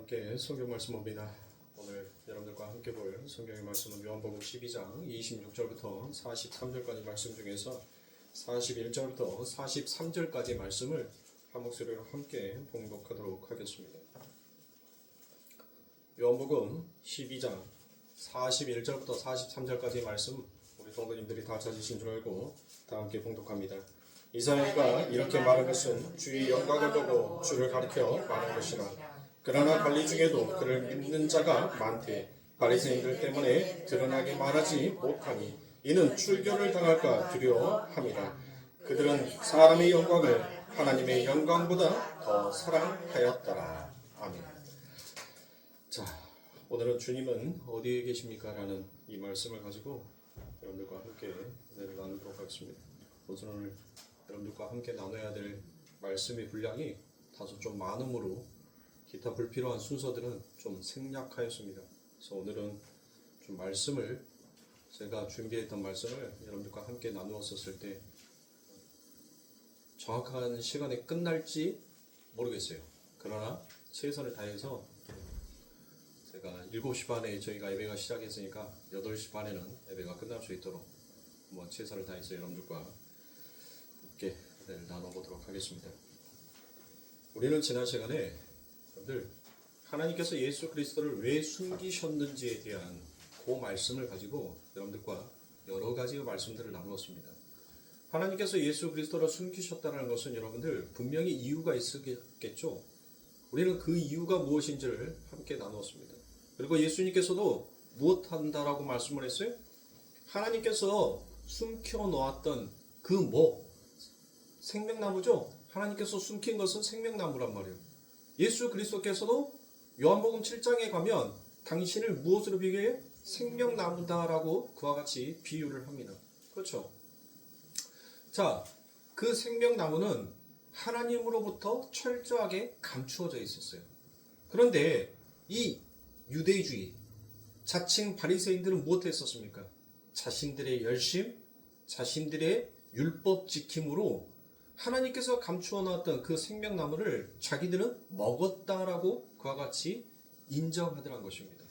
함께 성경 말씀 봅니다. 오늘 여러분들과 함께 볼 성경의 말씀은 요한복음 12장 26절부터 43절까지 말씀 중에서 41절부터 43절까지 말씀을 한 목소리로 함께 봉독하도록 하겠습니다. 요한복음 12장 41절부터 43절까지 말씀 우리 성도님들이 다 찾으신 줄 알고 다 함께 봉독합니다. 이사야가 이렇게 말한 것은 주의 영광을 보고 주를 가리켜 말한 것이나 그러나 관리 중에도 그를 믿는 자가 많되 바리새인들 때문에 드러나게 말하지 못하니 이는 출교를 당할까 두려워함이라. 그들은 사람의 영광을 하나님의 영광보다 더 사랑하였더라. 아멘. 자, 오늘은 주님은 어디에 계십니까? 라는 이 말씀을 가지고 여러분들과 함께 은혜를 나누도록 하겠습니다. 우선 오늘 여러분들과 함께 나눠야 될 말씀의 분량이 다소 좀 많으므로 기타 불필요한 순서들은 좀 생략하였습니다. 그래서 오늘은 좀 말씀을 제가 준비했던 말씀을 여러분들과 함께 나누었을 때 정확한 시간에 끝날지 모르겠어요. 그러나 최선을 다해서 제가 7시 반에 저희가 예배가 시작했으니까 8시 반에는 예배가 끝날 수 있도록 한번 최선을 다해서 여러분들과 함께 나눠보도록 하겠습니다. 우리는 지난 시간에 여러분들 하나님께서 예수 그리스도를 왜 숨기셨는지에 대한 그 말씀을 가지고 여러분들과 여러 가지 말씀들을 나누었습니다. 하나님께서 예수 그리스도를 숨기셨다는 것은 여러분들 분명히 이유가 있었겠죠. 우리는 그 이유가 무엇인지를 함께 나누었습니다. 그리고 예수님께서도 무엇한다라고 말씀을 했어요? 하나님께서 숨겨놓았던 그 생명나무죠? 하나님께서 숨긴 것은 생명나무란 말이에요. 예수 그리스도께서도 요한복음 7장에 가면 당신을 무엇으로 비교해요? 생명나무다라고 그와 같이 비유를 합니다. 그렇죠? 자, 그 생명나무는 하나님으로부터 철저하게 감추어져 있었어요. 그런데 이 유대주의, 자칭 바리새인들은 무엇했었습니까? 자신들의 열심, 자신들의 율법 지킴으로 하나님께서 감추어 놨던 그 생명나무를 자기들은 먹었다라고 그와 같이 인정하더란 것입니다.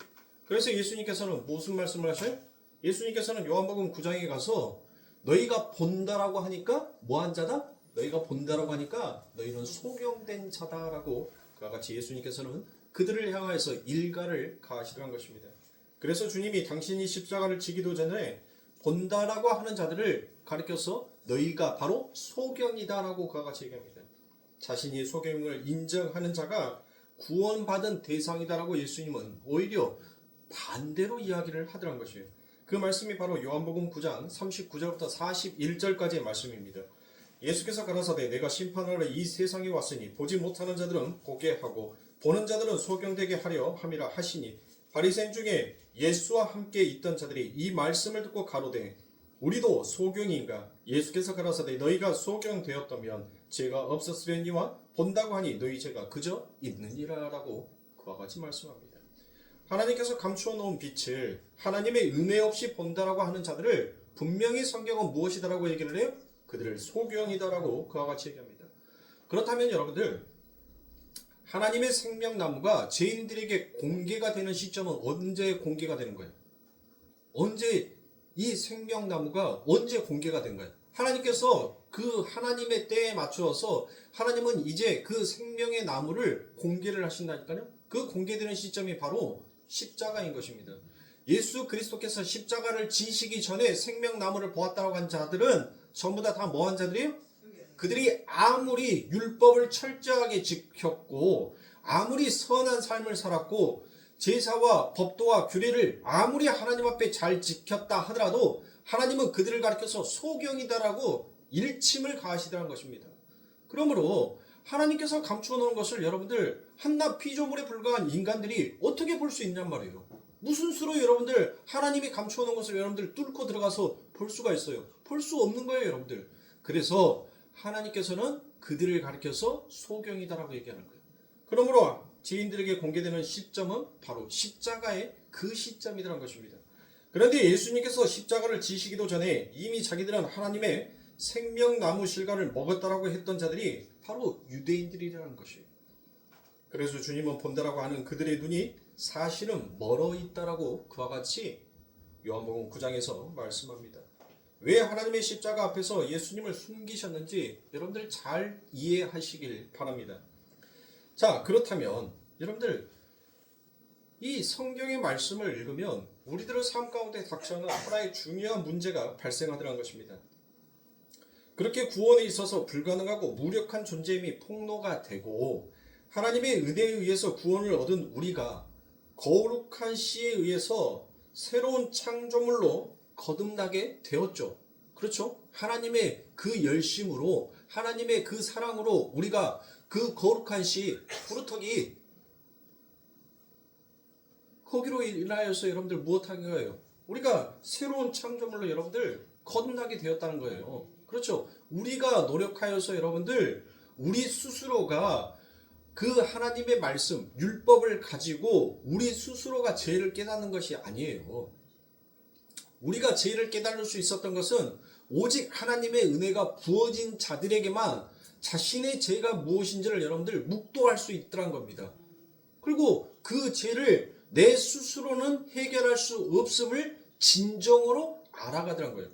그래서 예수님께서는 무슨 말씀을 하셔요? 예수님께서는 요한복음 9장에 가서 너희가 본다라고 하니까 뭐한 자다? 너희가 본다라고 하니까 너희는 소경된 자다라고 그와 같이 예수님께서는 그들을 향하여서 일가를 가하시더란 것입니다. 그래서 주님이 당신이 십자가를 지기도 전에 본다라고 하는 자들을 가리켜서 너희가 바로 소경이다라고 그와 같이 얘기합니다. 자신이 소경을 인정하는 자가 구원받은 대상이다라고 예수님은 오히려 반대로 이야기를 하더란 것이에요. 그 말씀이 바로 요한복음 9장 39절부터 41절까지의 말씀입니다. 예수께서 가라사대 내가 심판하러 이 세상에 왔으니 보지 못하는 자들은 보게 하고 보는 자들은 소경되게 하려 함이라 하시니 바리새인 중에 예수와 함께 있던 자들이 이 말씀을 듣고 가로되 우리도 소경인가? 예수께서 가라사대 너희가 소경되었다면 죄가 없었으려니와 본다고 하니 너희 죄가 그저 있느니라 라고 그와 같이 말씀합니다. 하나님께서 감추어 놓은 빛을 하나님의 은혜 없이 본다라고 하는 자들을 분명히 성경은 무엇이다라고 얘기를 해요? 그들을 소경이다라고 그와 같이 얘기합니다. 그렇다면 여러분들 하나님의 생명나무가 죄인들에게 공개가 되는 시점은 언제 공개가 되는 거예요? 언제 이 생명나무가 언제 공개가 된 거예요? 하나님께서 그 하나님의 때에 맞추어서 하나님은 이제 그 생명의 나무를 공개를 하신다니까요. 그 공개되는 시점이 바로 십자가인 것입니다. 예수 그리스도께서 십자가를 지시기 전에 생명나무를 보았다고 한 자들은 전부 다 뭐한 자들이에요? 그들이 아무리 율법을 철저하게 지켰고 아무리 선한 삶을 살았고 제사와 법도와 규례를 아무리 하나님 앞에 잘 지켰다 하더라도 하나님은 그들을 가리켜서 소경이다라고 일침을 가하시더라는 것입니다. 그러므로 하나님께서 감추어 놓은 것을 여러분들 한낱 피조물에 불과한 인간들이 어떻게 볼 수 있냔 말이에요. 무슨 수로 여러분들 하나님이 감추어 놓은 것을 여러분들 뚫고 들어가서 볼 수가 있어요? 볼 수 없는 거예요, 여러분들. 그래서 하나님께서는 그들을 가리켜서 소경이다라고 얘기하는 거예요. 그러므로 죄인들에게 공개되는 시점은 바로 십자가의 그 시점이라는 것입니다. 그런데 예수님께서 십자가를 지시기도 전에 이미 자기들은 하나님의 생명나무 실과를 먹었다라고 했던 자들이 바로 유대인들이라는 것이에요. 그래서 주님은 본다라고 하는 그들의 눈이 사실은 멀어 있다라고 그와 같이 요한복음 9장에서 말씀합니다. 왜 하나님의 십자가 앞에서 예수님을 숨기셨는지 여러분들 잘 이해하시길 바랍니다. 자, 그렇다면 여러분들 이 성경의 말씀을 읽으면 우리들의 삶 가운데 닥쳐오는 하나의 중요한 문제가 발생하더라는 것입니다. 그렇게 구원에 있어서 불가능하고 무력한 존재임이 폭로가 되고 하나님의 은혜에 의해서 구원을 얻은 우리가 거룩한 씨에 의해서 새로운 창조물로 거듭나게 되었죠. 그렇죠? 하나님의 그 열심으로 하나님의 그 사랑으로 우리가 그 거룩한 씨 부르터기 거기로 인하여서 여러분들 무엇하는 거예요? 우리가 새로운 창조물로 여러분들 거듭나게 되었다는 거예요. 그렇죠? 우리가 노력하여서 여러분들 우리 스스로가 그 하나님의 말씀, 율법을 가지고 우리 스스로가 죄를 깨닫는 것이 아니에요. 우리가 죄를 깨달을 수 있었던 것은 오직 하나님의 은혜가 부어진 자들에게만 자신의 죄가 무엇인지를 여러분들 묵도할 수 있더란 겁니다. 그리고 그 죄를 내 스스로는 해결할 수 없음을 진정으로 알아가더란 거예요.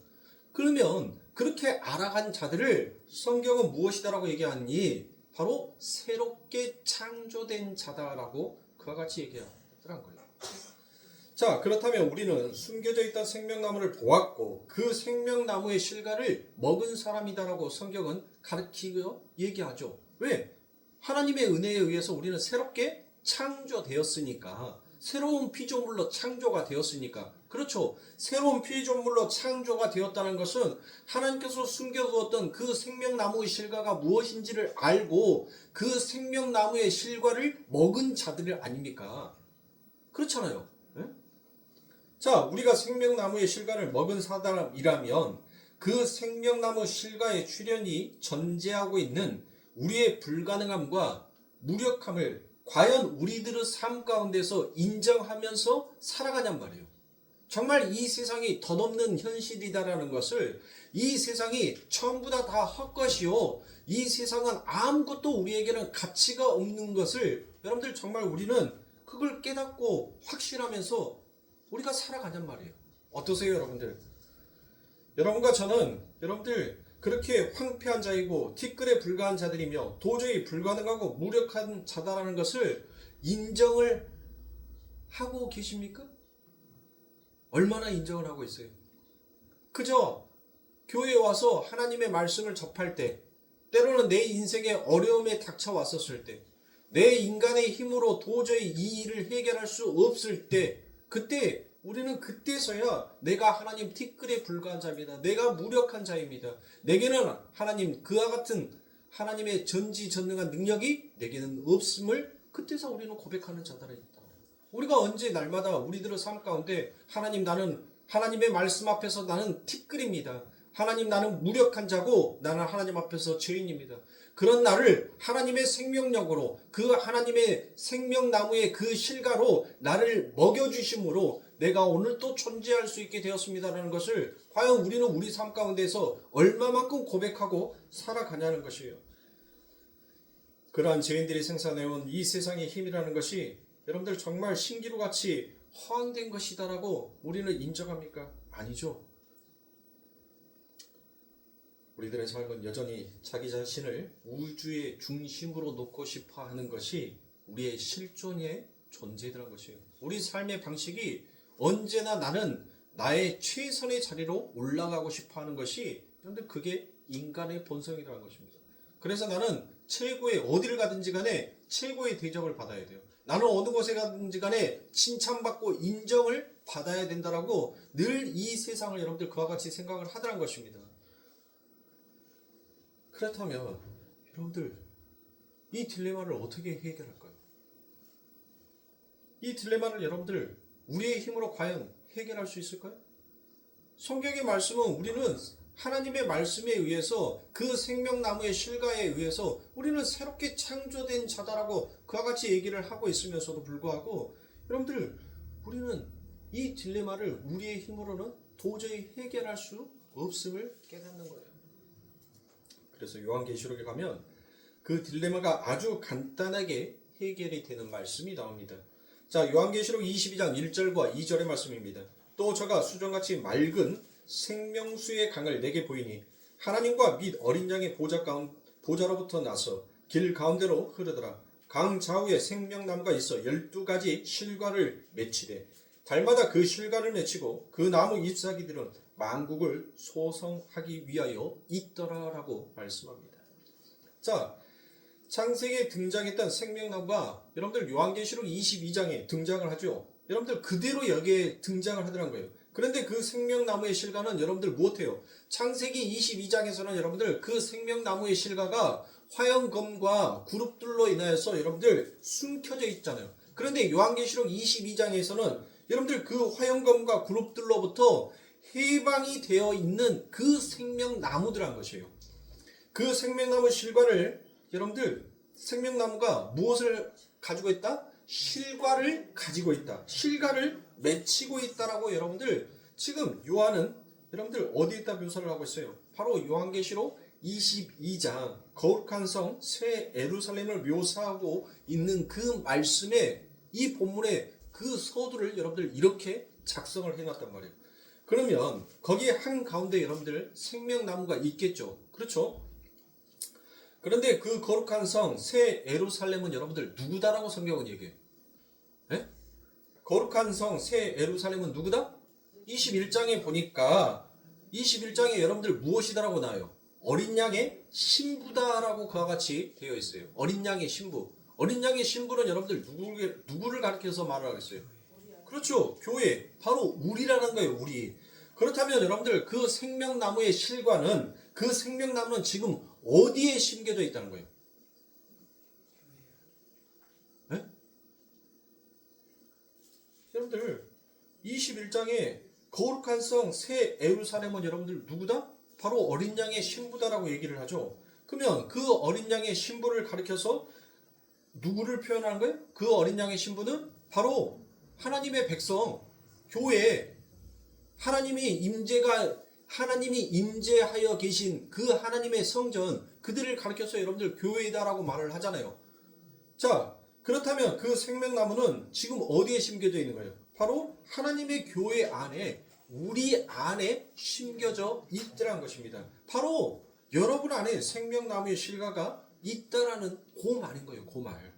그러면 그렇게 알아간 자들을 성경은 무엇이다라고 얘기하니 바로 새롭게 창조된 자다라고 그와 같이 얘기하더란 거예요. 자, 그렇다면 우리는 숨겨져 있던 생명나무를 보았고 그 생명나무의 실과를 먹은 사람이다라고 성경은 가르치고 얘기하죠. 왜? 하나님의 은혜에 의해서 우리는 새롭게 창조되었으니까, 새로운 피조물로 창조가 되었으니까. 그렇죠. 새로운 피조물로 창조가 되었다는 것은 하나님께서 숨겨두었던 그 생명나무의 실과가 무엇인지를 알고 그 생명나무의 실과를 먹은 자들 아닙니까? 그렇잖아요. 네? 자, 우리가 생명나무의 실과를 먹은 사람이라면 그 생명나무 실과의 출현이 전제하고 있는 우리의 불가능함과 무력함을 과연 우리들의 삶 가운데서 인정하면서 살아가냔 말이에요. 정말 이 세상이 덧없는 현실이다라는 것을, 이 세상이 전부 다 헛것이요, 이 세상은 아무것도 우리에게는 가치가 없는 것을 여러분들 정말 우리는 그걸 깨닫고 확신하면서 우리가 살아가냔 말이에요. 어떠세요, 여러분들? 여러분과 저는 여러분들 그렇게 황폐한 자이고 티끌에 불과한 자들이며 도저히 불가능하고 무력한 자다라는 것을 인정을 하고 계십니까? 얼마나 인정을 하고 있어요? 그저 교회에 와서 하나님의 말씀을 접할 때, 때로는 내 인생에 어려움에 닥쳐왔었을 때, 내 인간의 힘으로 도저히 이 일을 해결할 수 없을 때, 그때 우리는 그때서야 내가 하나님 티끌에 불과한 자입니다. 내가 무력한 자입니다. 내게는 하나님 그와 같은 하나님의 전지전능한 능력이 내게는 없음을 그때서 우리는 고백하는 자들이 있다. 우리가 언제 날마다 우리들의 삶 가운데 하나님, 나는 하나님의 말씀 앞에서 나는 티끌입니다. 하나님, 나는 무력한 자고 나는 하나님 앞에서 죄인입니다. 그런 나를 하나님의 생명력으로, 그 하나님의 생명나무의 그 실과로 나를 먹여주심으로 내가 오늘 또 존재할 수 있게 되었습니다라는 것을 과연 우리는 우리 삶 가운데서 얼마만큼 고백하고 살아가냐는 것이에요. 그러한 죄인들이 생산해온 이 세상의 힘이라는 것이 여러분들 정말 신기루같이 허황된 것이다라고 우리는 인정합니까? 아니죠. 우리들의 삶은 여전히 자기 자신을 우주의 중심으로 놓고 싶어 하는 것이 우리의 실존의 존재라는 것이에요. 우리 삶의 방식이 언제나 나는 나의 최선의 자리로 올라가고 싶어 하는 것이, 여러분들 그게 인간의 본성이라는 것입니다. 그래서 나는 최고의, 어디를 가든지 간에 최고의 대접을 받아야 돼요. 나는 어느 곳에 가든지 간에 칭찬받고 인정을 받아야 된다라고 늘 이 세상을 여러분들 그와 같이 생각을 하더란 것입니다. 그렇다면 여러분들 이 딜레마를 어떻게 해결할까요? 이 딜레마를 여러분들 우리의 힘으로 과연 해결할 수 있을까요? 성경의 말씀은 우리는 하나님의 말씀에 의해서 그 생명나무의 실과에 의해서 우리는 새롭게 창조된 자다라고 그와 같이 얘기를 하고 있으면서도 불구하고 여러분들 우리는 이 딜레마를 우리의 힘으로는 도저히 해결할 수 없음을 깨닫는 거예요. 그래서 요한계시록에 가면 그 딜레마가 아주 간단하게 해결이 되는 말씀이 나옵니다. 자, 요한계시록 22장 1절과 2절의 말씀입니다. 또 저가 수정같이 맑은 생명수의 강을 내게 보이니 하나님과 및 어린 양의 보좌로부터 나서 길 가운데로 흐르더라. 강 좌우에 생명나무가 있어 12가지 실과를 맺히되 달마다 그 실과를 맺히고 그 나무 잎사귀들은 만국을 소성하기 위하여 있더라라고 말씀합니다. 자, 창세기에 등장했던 생명나무가 여러분들 요한계시록 22장에 등장을 하죠. 여러분들 그대로 여기에 등장을 하더란 거예요. 그런데 그 생명나무의 실과는 여러분들 무엇해요? 창세기 22장에서는 여러분들 그 생명나무의 실과가 화형검과 그룹들로 인하여서 여러분들 숨겨져 있잖아요. 그런데 요한계시록 22장에서는 여러분들 그 화형검과 그룹들로부터 해방이 되어 있는 그 생명나무들한 것이에요. 그 생명나무 실과를 여러분들 생명나무가 무엇을 가지고 있다? 실과를 가지고 있다. 실과를 맺히고 있다라고 여러분들 지금 요한은 여러분들 어디에다 묘사를 하고 있어요? 바로 요한계시록 22장 거룩한 성 새 예루살렘을 묘사하고 있는 그 말씀에 이 본문에 그 서두를 여러분들 이렇게 작성을 해놨단 말이에요. 그러면 거기 한 가운데 여러분들 생명나무가 있겠죠. 그렇죠? 그런데 그 거룩한 성 새 예루살렘은 여러분들 누구다라고 성경은 얘기해요? 네? 거룩한 성 새 예루살렘은 누구다? 21장에 보니까 21장에 여러분들 무엇이다라고 나와요? 어린 양의 신부다라고 그와 같이 되어 있어요. 어린 양의 신부. 어린 양의 신부는 여러분들 누구를 가리켜서 말을 하겠어요? 그렇죠. 교회. 바로 우리라는 거예요. 우리. 그렇다면 여러분들 그 생명나무의 실과는 그 생명나무는 지금 어디에 심겨져 있다는 거예요? 네? 여러분들 21장에 거룩한 성 새 예루살렘은 여러분들 누구다? 바로 어린 양의 신부다라고 얘기를 하죠. 그러면 그 어린 양의 신부를 가리켜서 누구를 표현하는 거예요? 그 어린 양의 신부는 바로 하나님의 백성, 교회, 하나님이 임재하여 계신 그 하나님의 성전, 그들을 가리켜서 여러분들 교회다라고 말을 하잖아요. 자, 그렇다면 그 생명나무는 지금 어디에 심겨져 있는 거예요? 바로 하나님의 교회 안에, 우리 안에 심겨져 있더란 것입니다. 바로 여러분 안에 생명나무의 실과가 있다라는 그 말인 거예요. 그 말.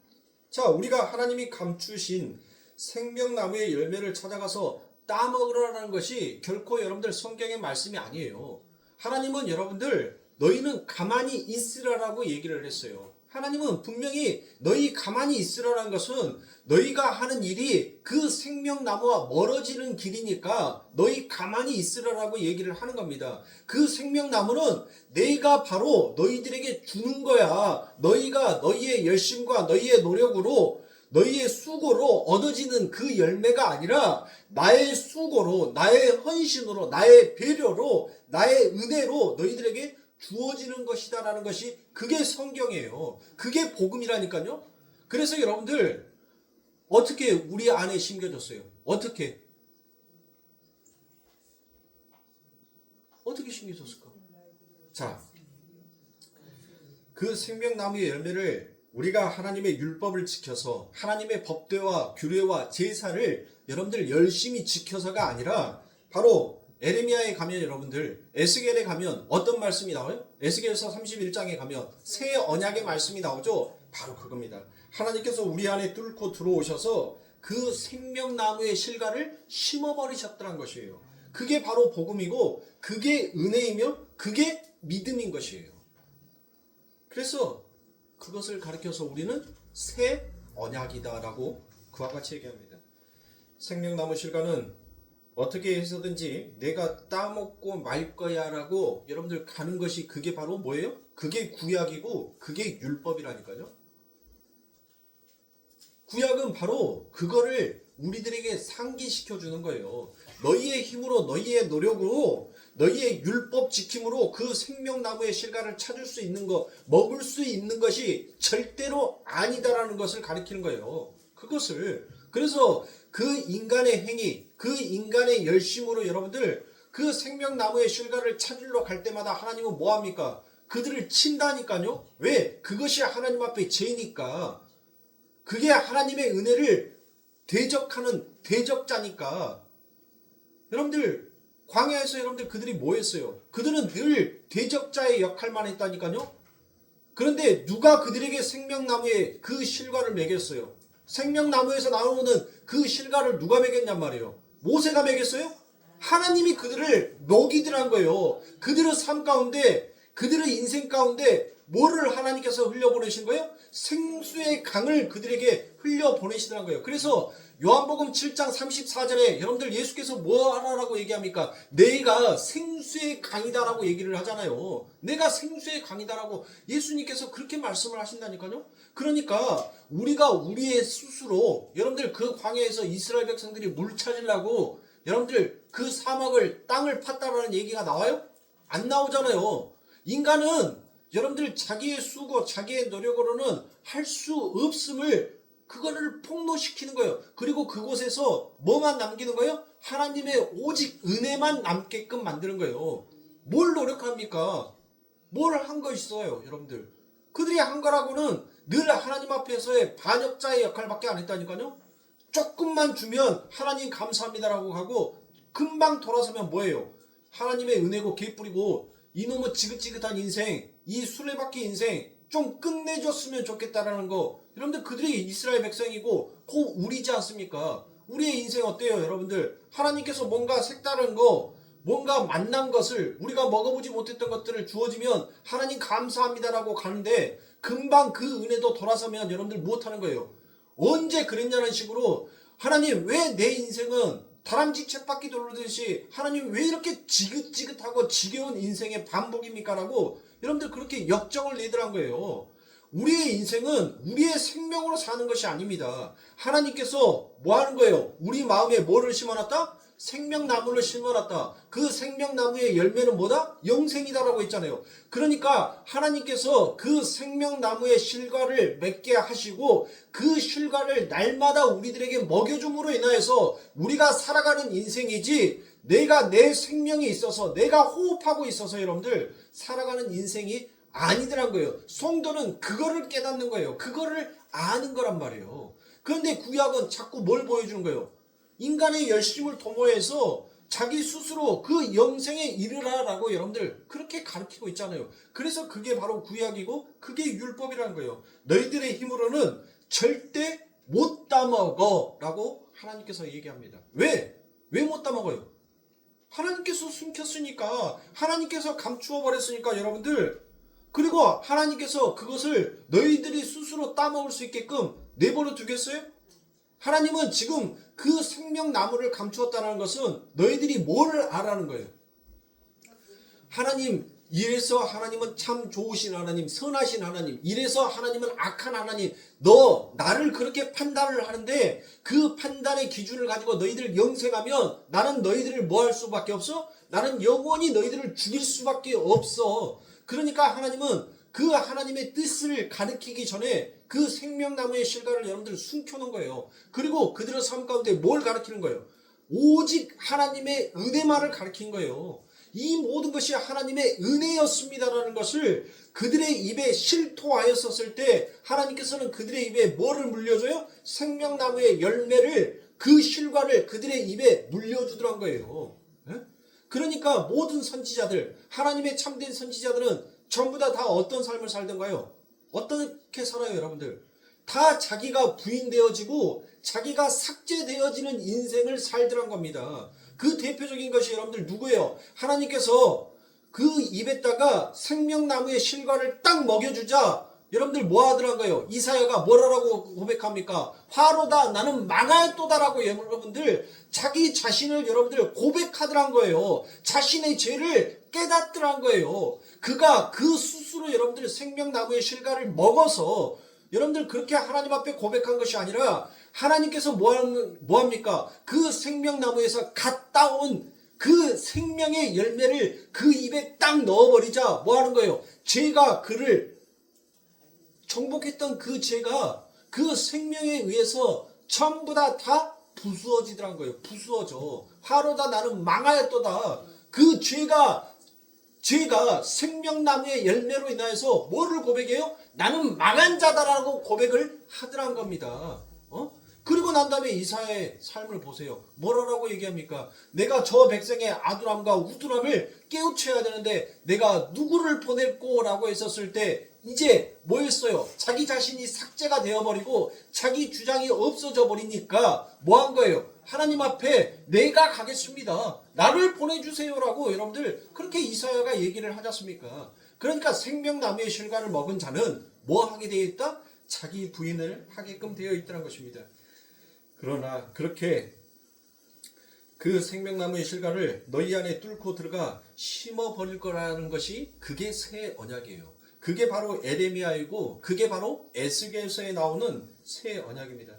자, 우리가 하나님이 감추신 생명나무의 열매를 찾아가서 따먹으라는 것이 결코 여러분들 성경의 말씀이 아니에요. 하나님은 여러분들 너희는 가만히 있으라라고 얘기를 했어요. 하나님은 분명히 너희 가만히 있으라는 것은 너희가 하는 일이 그 생명나무와 멀어지는 길이니까 너희 가만히 있으라라고 얘기를 하는 겁니다. 그 생명나무는 내가 바로 너희들에게 주는 거야. 너희가 너희의 열심과 너희의 노력으로 너희의 수고로 얻어지는 그 열매가 아니라 나의 수고로, 나의 헌신으로, 나의 배려로, 나의 은혜로 너희들에게 주어지는 것이다라는 것이 그게 성경이에요. 그게 복음이라니까요. 그래서 여러분들 어떻게 우리 안에 심겨졌어요? 어떻게 심겨졌을까? 자, 그 생명나무의 열매를 우리가 하나님의 율법을 지켜서 하나님의 법궤와 규례와 제사를 여러분들 열심히 지켜서가 아니라 바로 에레미야에 가면 여러분들 에스겔에 가면 어떤 말씀이 나와요? 에스겔서 31장에 가면 새 언약의 말씀이 나오죠. 바로 그겁니다. 하나님께서 우리 안에 뚫고 들어오셔서 그 생명나무의 실과를 심어버리셨다는 것이에요. 그게 바로 복음이고 그게 은혜이며 그게 믿음인 것이에요. 그래서 그것을 가리켜서 우리는 새 언약이다라고 그와 같이 얘기합니다. 생명나무 실과는 어떻게 해서든지 내가 따먹고 말 거야 라고 여러분들 가는 것이 그게 바로 뭐예요? 그게 구약이고 그게 율법이라니까요. 구약은 바로 그거를 우리들에게 상기시켜 주는 거예요. 너희의 힘으로 너희의 노력으로 너희의 율법 지킴으로 그 생명나무의 실과를 찾을 수 있는 것, 먹을 수 있는 것이 절대로 아니다라는 것을 가리키는 거예요. 그것을. 그래서 그 인간의 행위, 그 인간의 열심으로 여러분들 그 생명나무의 실과를 찾으러 갈 때마다 하나님은 뭐합니까? 그들을 친다니까요. 왜? 그것이 하나님 앞에 죄니까. 그게 하나님의 은혜를 대적하는 대적자니까. 여러분들 광야에서 여러분들 그들이 뭐 했어요? 그들은 늘 대적자의 역할만 했다니까요. 그런데 누가 그들에게 생명나무의 그 실과를 먹였어요? 생명나무에서 나오는 그 실과를 누가 먹였냔 말이에요. 모세가 먹였어요? 하나님이 그들을 먹이더란 거예요. 그들의 삶 가운데, 그들의 인생 가운데 뭐를 하나님께서 흘려보내신 거예요? 생수의 강을 그들에게 흘려보내시더란 거예요. 그래서 요한복음 7장 34절에 여러분들 예수께서 뭐 하라고 얘기합니까? 내가 생수의 강이다라고 얘기를 하잖아요. 내가 생수의 강이다라고 예수님께서 그렇게 말씀을 하신다니까요. 그러니까 우리가 우리의 스스로 여러분들 그 광야에서 이스라엘 백성들이 물 찾으려고 여러분들 그 사막을 땅을 팠다라는 얘기가 나와요? 안 나오잖아요. 인간은 여러분들 자기의 수고 자기의 노력으로는 할 수 없음을 그거를 폭로시키는 거예요. 그리고 그곳에서 뭐만 남기는 거예요? 하나님의 오직 은혜만 남게끔 만드는 거예요. 뭘 노력합니까? 뭘 한 거 있어요, 여러분들. 그들이 한 거라고는 늘 하나님 앞에서의 반역자의 역할밖에 안 했다니까요. 조금만 주면 하나님 감사합니다라고 하고 금방 돌아서면 뭐예요? 하나님의 은혜고 개뿌리고 이놈의 지긋지긋한 인생, 이 술래받기 인생 좀 끝내줬으면 좋겠다라는 거. 여러분들 그들이 이스라엘 백성이고 곧 우리지 않습니까? 우리의 인생 어때요, 여러분들? 하나님께서 뭔가 색다른 거, 뭔가 만난 것을 우리가 먹어보지 못했던 것들을 주어지면 하나님 감사합니다라고 가는데 금방 그 은혜도 돌아서면 여러분들 무엇하는 거예요? 언제 그랬냐는 식으로 하나님 왜 내 인생은 다람쥐 쳇바퀴 돌듯이 하나님 왜 이렇게 지긋지긋하고 지겨운 인생의 반복입니까? 라고 여러분들 그렇게 역정을 내더란 거예요. 우리의 인생은 우리의 생명으로 사는 것이 아닙니다. 하나님께서 뭐 하는 거예요? 우리 마음에 뭐를 심어놨다? 생명나무를 심어놨다. 그 생명나무의 열매는 뭐다? 영생이다라고 했잖아요. 그러니까 하나님께서 그 생명나무의 실과를 맺게 하시고 그 실과를 날마다 우리들에게 먹여줌으로 인하여서 우리가 살아가는 인생이지 내가 내 생명이 있어서 내가 호흡하고 있어서 여러분들 살아가는 인생이 아니더란 거예요. 성도는 그거를 깨닫는 거예요. 그거를 아는 거란 말이에요. 그런데 구약은 자꾸 뭘 보여주는 거예요? 인간의 열심을 도모해서 자기 스스로 그 영생에 이르라라고 여러분들 그렇게 가르치고 있잖아요. 그래서 그게 바로 구약이고 그게 율법이라는 거예요. 너희들의 힘으로는 절대 못 따먹어 라고 하나님께서 얘기합니다. 왜? 왜 못 따먹어요? 하나님께서 숨겼으니까, 하나님께서 감추어 버렸으니까 여러분들. 그리고 하나님께서 그것을 너희들이 스스로 따먹을 수 있게끔 내버려 두겠어요? 하나님은 지금 그 생명나무를 감추었다는 것은 너희들이 뭐를 알아는 거예요? 하나님, 이래서 하나님은 참 좋으신 하나님, 선하신 하나님, 이래서 하나님은 악한 하나님, 너 나를 그렇게 판단을 하는데 그 판단의 기준을 가지고 너희들 영생하면 나는 너희들을 뭐 할 수밖에 없어? 나는 영원히 너희들을 죽일 수밖에 없어. 그러니까 하나님은 그 하나님의 뜻을 가르치기 전에 그 생명나무의 실과를 여러분들 숨겨놓은 거예요. 그리고 그들의 삶 가운데 뭘 가르치는 거예요? 오직 하나님의 은혜만을 가르친 거예요. 이 모든 것이 하나님의 은혜였습니다라는 것을 그들의 입에 실토하였었을 때 하나님께서는 그들의 입에 뭐를 물려줘요? 생명나무의 열매를, 그 실과를 그들의 입에 물려주더란 거예요. 그러니까 모든 선지자들, 하나님의 참된 선지자들은 전부 다 어떤 삶을 살던가요? 어떻게 살아요, 여러분들? 다 자기가 부인되어지고 자기가 삭제되어지는 인생을 살더란 겁니다. 그 대표적인 것이 여러분들 누구예요? 하나님께서 그 입에다가 생명나무의 실과를 딱 먹여주자 여러분들 뭐 하더란 거예요? 이사야가 뭐라고 고백합니까? 화로다 나는 망하였도다라고 여러분들 자기 자신을 여러분들 고백하더란 거예요. 자신의 죄를 깨닫더란 거예요. 그가 그 스스로 여러분들 생명나무의 실과를 먹어서 여러분들 그렇게 하나님 앞에 고백한 것이 아니라 하나님께서 뭐 합니까? 그 생명나무에서 갓 따온 그 생명의 열매를 그 입에 딱 넣어버리자 뭐 하는 거예요? 죄가 그를 정복했던 그 죄가 그 생명에 의해서 전부 다 부수어지더란 거예요. 부수어져. 화로다 나는 망하였도다. 그 죄가 죄가 생명나무의 열매로 인하여서 뭐를 고백해요? 나는 망한 자다라고 고백을 하더란 겁니다. 그리고 난 다음에 이사야의 삶을 보세요. 뭐라고 얘기합니까? 내가 저 백성의 아두람과 우두람을 깨우쳐야 되는데 내가 누구를 보낼꼬? 라고 했었을 때 이제 뭐였어요? 자기 자신이 삭제가 되어버리고 자기 주장이 없어져 버리니까 뭐 한 거예요? 하나님 앞에 내가 가겠습니다. 나를 보내주세요라고 여러분들 그렇게 이사야가 얘기를 하지 않습니까? 그러니까 생명나무의 실과를 먹은 자는 뭐 하게 되어 있다? 자기 부인을 하게끔 되어 있다는 것입니다. 그러나 그렇게 그 생명나무의 실과를 너희 안에 뚫고 들어가 심어버릴 거라는 것이 그게 새 언약이에요. 그게 바로 에레미야이고 그게 바로 에스겔서에 나오는 새 언약입니다.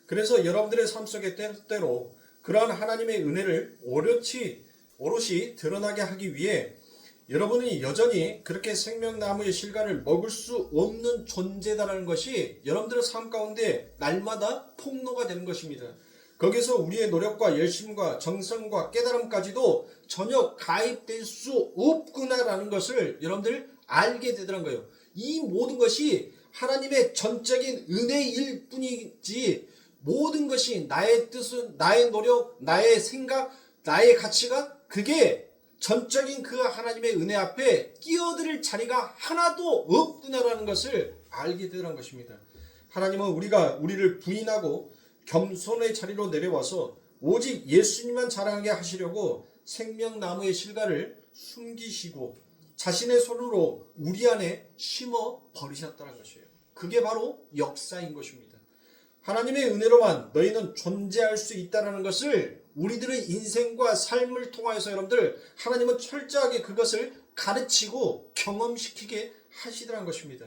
그래서 여러분들의 삶 속에 때때로 그러한 하나님의 은혜를 오롯이 드러나게 하기 위해 여러분이 여전히 그렇게 생명나무의 실과를 먹을 수 없는 존재다라는 것이 여러분들의 삶 가운데 날마다 폭로가 되는 것입니다. 거기서 우리의 노력과 열심과 정성과 깨달음까지도 전혀 가입될 수 없구나라는 것을 여러분들 알게 되더란 거예요. 이 모든 것이 하나님의 전적인 은혜일 뿐이지 모든 것이 나의 뜻은 나의 노력, 나의 생각, 나의 가치관 그게 전적인 그 하나님의 은혜 앞에 끼어들 자리가 하나도 없구나라는 것을 알게 되는 것입니다. 하나님은 우리를 부인하고 겸손의 자리로 내려와서 오직 예수님만 자랑하게 하시려고 생명나무의 실과를 숨기시고 자신의 손으로 우리 안에 심어 버리셨다는 것이에요. 그게 바로 역사인 것입니다. 하나님의 은혜로만 너희는 존재할 수 있다는 것을 우리들의 인생과 삶을 통하여서 여러분들 하나님은 철저하게 그것을 가르치고 경험시키게 하시더란 것입니다.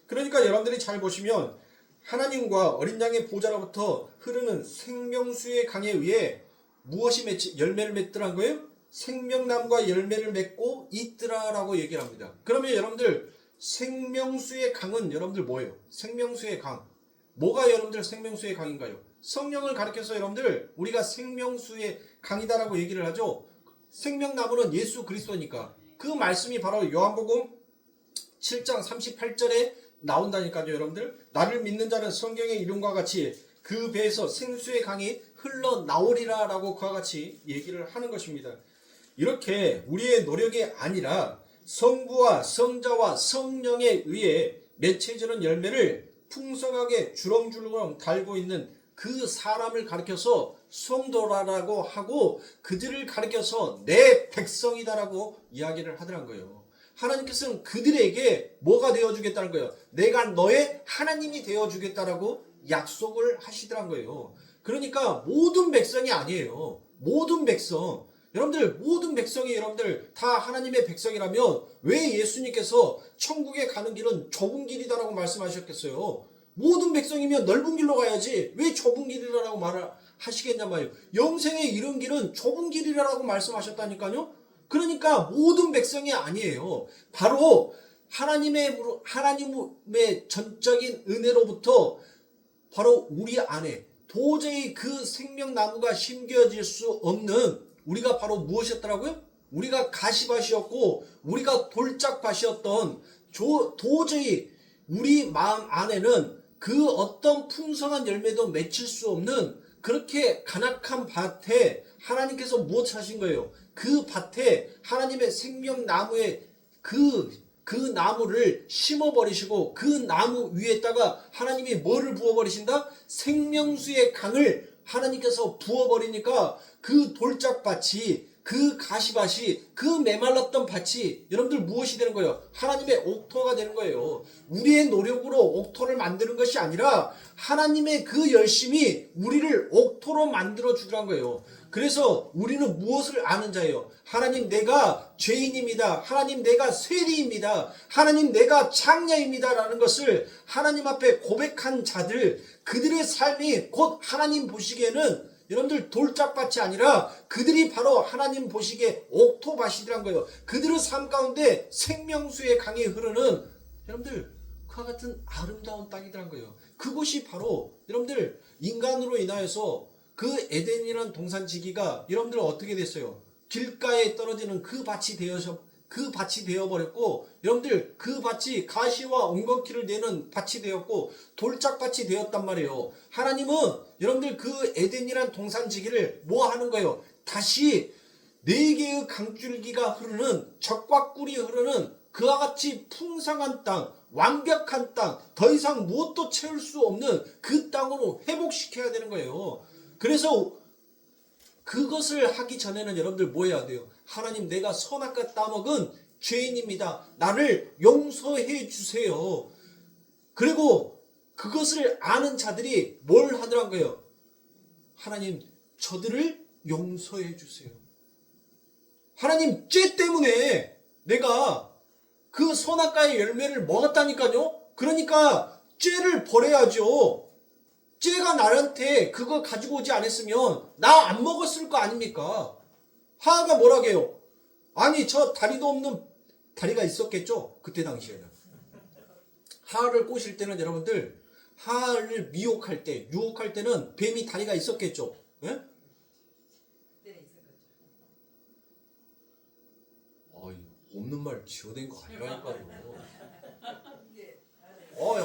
그러니까 여러분들이 잘 보시면 하나님과 어린 양의 보좌로부터 흐르는 생명수의 강에 의해 무엇이 열매를 맺더란 거예요? 생명나무가 열매를 맺고 있더라라고 얘기를 합니다. 그러면 여러분들 생명수의 강은 여러분들 뭐예요? 생명수의 강. 뭐가 여러분들 생명수의 강인가요? 성령을 가리켜서 여러분들 우리가 생명수의 강이다라고 얘기를 하죠. 생명나무는 예수 그리스도니까 그 말씀이 바로 요한복음 7장 38절에 나온다니까요. 여러분들 나를 믿는 자는 성경의 이름과 같이 그 배에서 생수의 강이 흘러나오리라 라고 그와 같이 얘기를 하는 것입니다. 이렇게 우리의 노력이 아니라 성부와 성자와 성령에 의해 맺혀지는 열매를 풍성하게 주렁주렁 달고 있는 그 사람을 가리켜서 성도라고 하고 그들을 가리켜서 내 백성이다라고 이야기를 하더란 거예요. 하나님께서는 그들에게 뭐가 되어주겠다는 거예요? 내가 너의 하나님이 되어주겠다라고 약속을 하시더란 거예요. 그러니까 모든 백성이 아니에요. 모든 백성. 여러분들 모든 백성이 여러분들 다 하나님의 백성이라면 왜 예수님께서 천국에 가는 길은 좁은 길이다라고 말씀하셨겠어요? 모든 백성이면 넓은 길로 가야지 왜 좁은 길이라고 말을 하시겠냔 말이에요. 영생에 이른 길은 좁은 길이라고 말씀하셨다니까요. 그러니까 모든 백성이 아니에요. 바로 하나님의 전적인 은혜로부터 바로 우리 안에 도저히 그 생명나무가 심겨질 수 없는 우리가 바로 무엇이었더라고요? 우리가 가시밭이었고 우리가 돌짝밭이었던 도저히 우리 마음 안에는 그 어떤 풍성한 열매도 맺힐 수 없는 그렇게 간악한 밭에 하나님께서 무엇 하신 거예요? 그 밭에 하나님의 생명나무의 그 나무를 심어버리시고 그 나무 위에다가 하나님이 뭐를 부어버리신다? 생명수의 강을 하나님께서 부어버리니까 그 돌짝밭이 그 가시밭이 그 메말랐던 밭이 여러분들 무엇이 되는 거예요? 하나님의 옥토가 되는 거예요. 우리의 노력으로 옥토를 만드는 것이 아니라 하나님의 그 열심이 우리를 옥토로 만들어 주더란 거예요. 그래서 우리는 무엇을 아는 자예요? 하나님 내가 죄인입니다. 하나님 내가 세리입니다. 하나님 내가 창녀입니다. 라는 것을 하나님 앞에 고백한 자들 그들의 삶이 곧 하나님 보시기에는 여러분들 돌짝밭이 아니라 그들이 바로 하나님 보시기에 옥토밭이란 거예요. 그들의 삶 가운데 생명수의 강이 흐르는 여러분들 그와 같은 아름다운 땅이란 거예요. 그곳이 바로 여러분들 인간으로 인하여서 그 에덴이라는 동산지기가 여러분들 어떻게 됐어요? 길가에 떨어지는 그 밭이 그 밭이 되어버렸고, 여러분들 그 밭이 가시와 엉겅퀴를 내는 밭이 되었고 돌짝밭이 되었단 말이에요. 하나님은 여러분들 그 에덴이란 동산지기를 뭐 하는 거예요? 다시 4개의 강줄기가 흐르는, 적과 꿀이 흐르는 그와 같이 풍성한 땅, 완벽한 땅, 더 이상 무엇도 채울 수 없는 그 땅으로 회복시켜야 되는 거예요. 그래서 그것을 하기 전에는 여러분들 뭐 해야 돼요? 하나님, 내가 선악과 따먹은 죄인입니다. 나를 용서해 주세요. 그리고 그것을 아는 자들이 뭘 하더란 거예요? 하나님, 저들을 용서해 주세요. 하나님, 죄 때문에 내가 그 선악과의 열매를 먹었다니까요. 그러니까 죄를 버려야죠. 죄가 나한테 그거 가지고 오지 않았으면 나 안 먹었을 거 아닙니까? 하하가 뭐라게요? 아니, 저 다리도 없는, 다리가 있었겠죠? 그때 당시에는. 하하를 꼬실 때는 여러분들, 하하를 미혹할 때, 유혹할 때는 뱀이 다리가 있었겠죠? 예? 없는 말 지어낸 거 아니라니까요.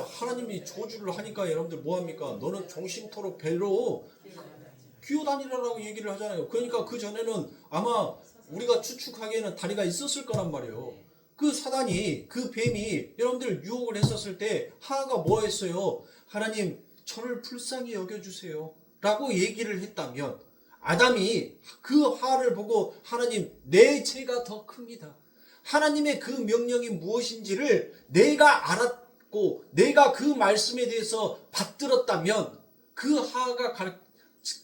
하나님이 저주를 하니까 여러분들 뭐합니까? 너는 종신토록 배로 기어다니라고 얘기를 하잖아요. 그러니까 그 전에는 아마 우리가 추측하기에는 다리가 있었을 거란 말이에요. 그 사단이, 그 뱀이 여러분들 유혹을 했었을 때 하하가 뭐 했어요? 하나님, 저를 불쌍히 여겨주세요 라고 얘기를 했다면, 아담이 그 하하를 보고 하나님, 내 죄가 더 큽니다. 하나님의 그 명령이 무엇인지를 내가 알았고 내가 그 말씀에 대해서 받들었다면, 그 하하가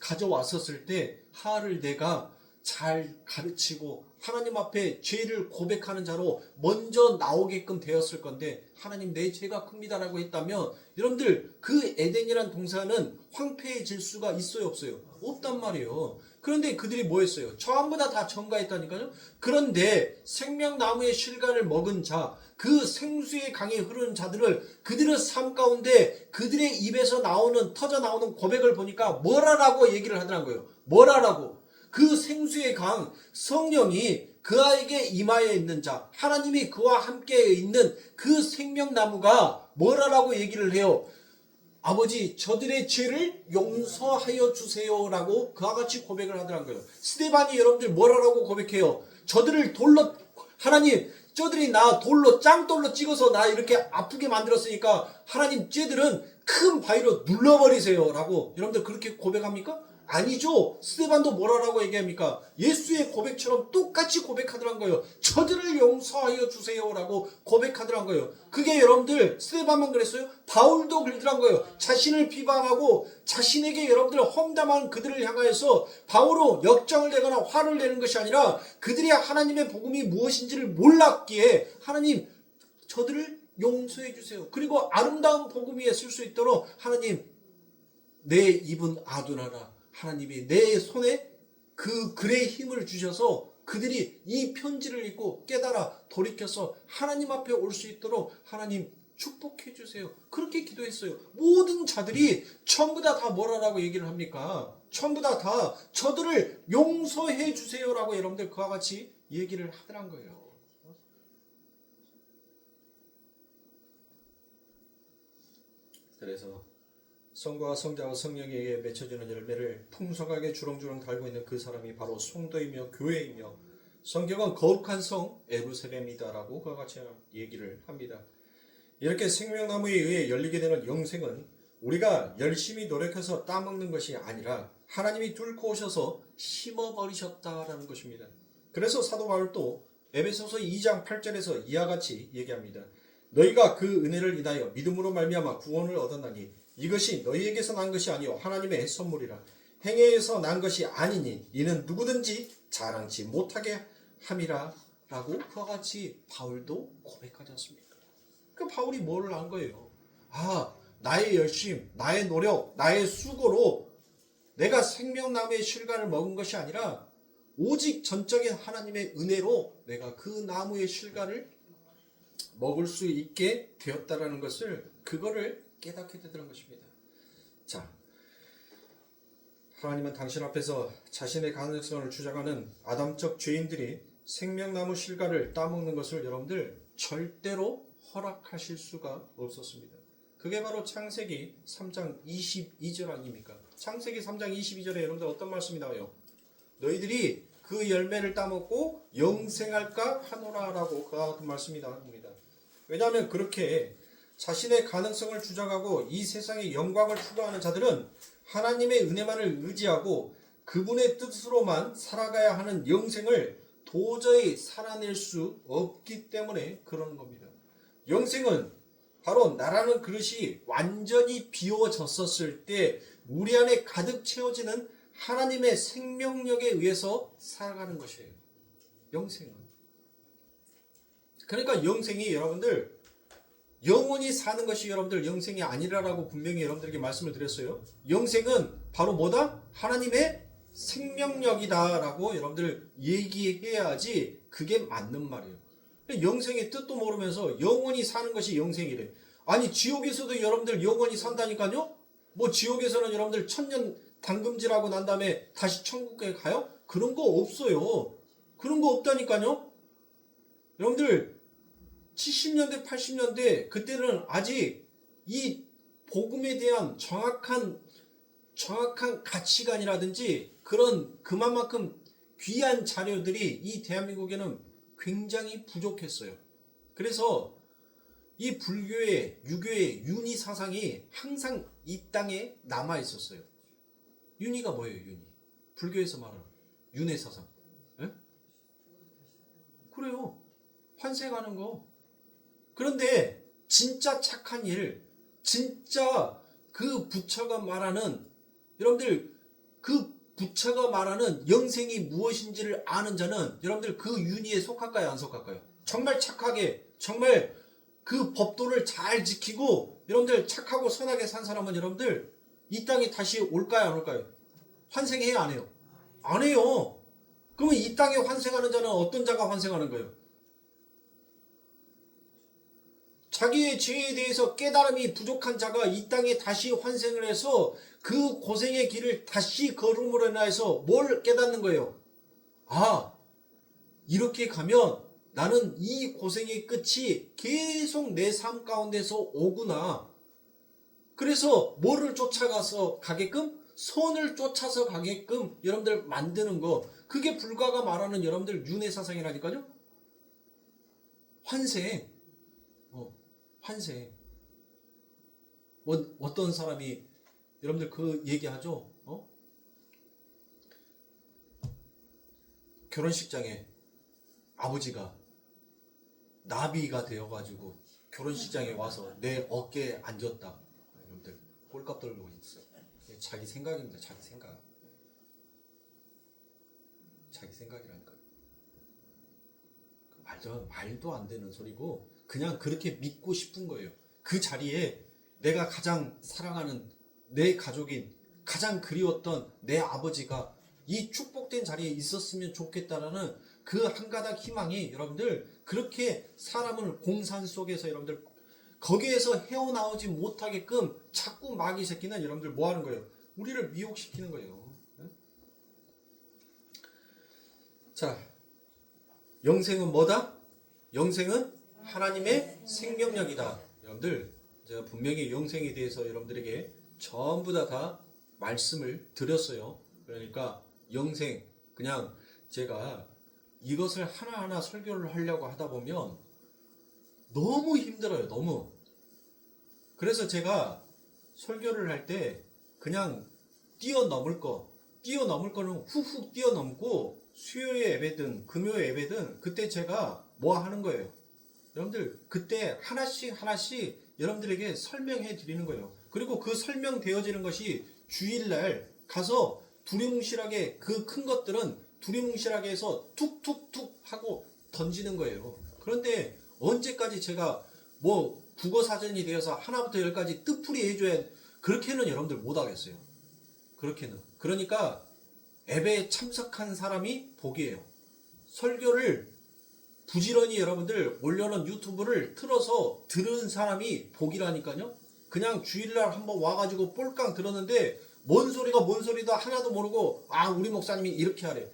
가져왔었을 때 하하를 내가 잘 가르치고 하나님 앞에 죄를 고백하는 자로 먼저 나오게끔 되었을 건데, 하나님, 내 죄가 큽니다라고 했다면 여러분들 그 에덴이란 동산은 황폐해질 수가 있어요, 없어요? 없단 말이에요. 그런데 그들이 뭐 했어요? 전부 다 전가했다니까요. 그런데 생명나무의 실과를 먹은 자, 그 생수의 강이 흐르는 자들을, 그들의 삶 가운데 그들의 입에서 터져 나오는 고백을 보니까 뭐라라고 얘기를 하더란 거예요. 뭐라라고? 그 생수의 강, 성령이 그아에게 임하여 있는 자, 하나님이 그와 함께 있는 그 생명나무가 뭐라라고 얘기를 해요? 아버지, 저들의 죄를 용서하여 주세요라고 그와 같이 고백을 하더란 거예요. 스데반이 여러분들 뭐라고 고백해요? 저들을 돌로, 하나님, 저들이 나 돌로, 짱돌로 찍어서 나 이렇게 아프게 만들었으니까 하나님, 쟤들은 큰 바위로 눌러버리세요 라고 여러분들 그렇게 고백합니까? 아니죠. 스데반도 뭐라고 얘기합니까? 예수의 고백처럼 똑같이 고백하더란 거예요. 저들을 용서하여 주세요라고 고백하더란 거예요. 그게 여러분들 스데반만 그랬어요? 바울도 그러더란 거예요. 자신을 비방하고 자신에게 여러분들 험담한 그들을 향하여서 바울은 역정을 내거나 화를 내는 것이 아니라 그들이 하나님의 복음이 무엇인지를 몰랐기에, 하나님, 저들을 용서해 주세요. 그리고 아름다운 복음 위에 쓸 수 있도록 하나님, 내 입은 아둔하라. 하나님이 내 손에 그 글의 힘을 주셔서 그들이 이 편지를 읽고 깨달아 돌이켜서 하나님 앞에 올 수 있도록 하나님 축복해 주세요. 그렇게 기도했어요. 모든 자들이 전부 다 뭐라고 얘기를 합니까? 전부 다 저들을 용서해 주세요라고 여러분들 그와 같이 얘기를 하더란 거예요. 그래서 성과 성자와 성령에게 맺혀지는 열매를 풍성하게 주렁주렁 달고 있는 그 사람이 바로 성도이며 교회이며, 성경은 거룩한 성 에루살렘이다라고 그와 같이 얘기를 합니다. 이렇게 생명나무에 의해 열리게 되는 영생은 우리가 열심히 노력해서 따먹는 것이 아니라 하나님이 뚫고 오셔서 심어버리셨다라는 것입니다. 그래서 사도 바울도 에베소서 2장 8절에서 이와 같이 얘기합니다. 너희가 그 은혜를 인하여 믿음으로 말미암아 구원을 얻었나니 이것이 너희에게서 난 것이 아니요 하나님의 선물이라. 행위에서 난 것이 아니니 이는 누구든지 자랑치 못하게 함이라 라고 그와 같이 바울도 고백하지 않습니까? 그 바울이 뭐를 한 거예요? 나의 열심, 나의 노력, 나의 수고로 내가 생명나무의 실과를 먹은 것이 아니라 오직 전적인 하나님의 은혜로 내가 그 나무의 실과를 먹을 수 있게 되었다라는 것을, 그거를 깨닫게 되더란 것입니다. 자, 하나님은 당신 앞에서 자신의 가능성을 주장하는 아담적 죄인들이 생명나무 실과를 따먹는 것을 여러분들 절대로 허락하실 수가 없었습니다. 그게 바로 창세기 3장 22절 아닙니까? 창세기 3장 22절에 여러분들 어떤 말씀이 나와요? 너희들이 그 열매를 따먹고 영생할까 하노라 라고 그와 같은 말씀이 나옵니다. 왜냐하면 그렇게 자신의 가능성을 주장하고 이 세상의 영광을 추구하는 자들은 하나님의 은혜만을 의지하고 그분의 뜻으로만 살아가야 하는 영생을 도저히 살아낼 수 없기 때문에 그러는 겁니다. 영생은 바로 나라는 그릇이 완전히 비워졌었을 때 우리 안에 가득 채워지는 하나님의 생명력에 의해서 살아가는 것이에요. 영생은. 그러니까 영생이 여러분들 영원히 사는 것이 여러분들 영생이 아니라라고 분명히 여러분들에게 말씀을 드렸어요. 영생은 바로 뭐다? 하나님의 생명력이다라고 여러분들 얘기해야지 그게 맞는 말이에요. 영생의 뜻도 모르면서 영원히 사는 것이 영생이래. 아니 지옥에서도 여러분들 영원히 산다니까요? 뭐 지옥에서는 여러분들 천년 당금질하고 난 다음에 다시 천국에 가요? 그런 거 없어요. 그런 거 없다니까요? 여러분들 70년대 80년대 그때는 아직 이 복음에 대한 정확한 가치관이라든지 그런 그만큼 귀한 자료들이 이 대한민국에는 굉장히 부족했어요. 그래서 이 불교의 유교의 윤희 사상이 항상 이 땅에 남아 있었어요. 윤희가 뭐예요? 윤희. 불교에서 말하는 윤회 사상. 에? 그래요. 환생하는 거. 그런데 진짜 착한 일, 진짜 그 부처가 말하는 여러분들 그 부처가 말하는 영생이 무엇인지를 아는 자는 여러분들 그 윤희에 속할까요? 안 속할까요? 정말 착하게 정말 그 법도를 잘 지키고 여러분들 착하고 선하게 산 사람은 여러분들 이 땅에 다시 올까요? 안 올까요? 환생해요? 안 해요? 안 해요. 그러면 이 땅에 환생하는 자는 어떤 자가 환생하는 거예요? 자기의 죄에 대해서 깨달음이 부족한 자가 이 땅에 다시 환생을 해서 그 고생의 길을 다시 걸음으로 인해서 뭘 깨닫는 거예요? 아, 이렇게 가면 나는 이 고생의 끝이 계속 내 삶 가운데서 오구나. 그래서 뭐를 쫓아가서 가게끔? 선을 쫓아서 가게끔 여러분들 만드는 거. 그게 불가가 말하는 여러분들 윤회 사상이라니까요. 환생. 환생. 어떤 사람이 여러분들 그 얘기하죠. 결혼식장에 아버지가 나비가 되어가지고 결혼식장에 와서 내 어깨에 앉았다. 여러분들 꼴값 떨고 있어요. 자기 생각입니다. 자기 생각. 자기 생각이라니까요. 말도 안 되는 소리고 그냥 그렇게 믿고 싶은 거예요. 그 자리에 내가 가장 사랑하는 내 가족인 가장 그리웠던 내 아버지가 이 축복된 자리에 있었으면 좋겠다라는 그 한 가닥 희망이 여러분들 그렇게 사람을 공산 속에서 여러분들 거기에서 헤어나오지 못하게끔 자꾸 마귀 새끼는 여러분들 뭐 하는 거예요? 우리를 미혹시키는 거예요. 자, 영생은 뭐다? 영생은 하나님의 생명력이다. 여러분들 제가 분명히 영생에 대해서 여러분들에게 전부 다 말씀을 드렸어요. 그러니까 영생 그냥 제가 이것을 하나하나 설교를 하려고 하다 보면 너무 힘들어요. 너무. 그래서 제가 설교를 할 때 그냥 뛰어넘을 거는 훅훅 뛰어넘고 수요일 예배든 금요일 예배든 그때 제가 뭐 하는 거예요. 여러분들 그때 하나씩 여러분들에게 설명해 드리는 거예요. 그리고 그 설명되어지는 것이 주일날 가서 두리뭉실하게 그 큰 것들은 두리뭉실하게 해서 툭툭툭 하고 던지는 거예요. 그런데 언제까지 제가 뭐 국어사전이 되어서 하나부터 열까지 뜻풀이 해줘야 그렇게는 여러분들 못하겠어요. 그렇게는. 그러니까 예배에 참석한 사람이 복이에요. 설교를 부지런히 여러분들 올려놓은 유튜브를 틀어서 들은 사람이 복이라니까요. 그냥 주일날 한번 와가지고 꼴깡 들었는데 뭔 소리가 뭔 소리다 하나도 모르고 아 우리 목사님이 이렇게 하래.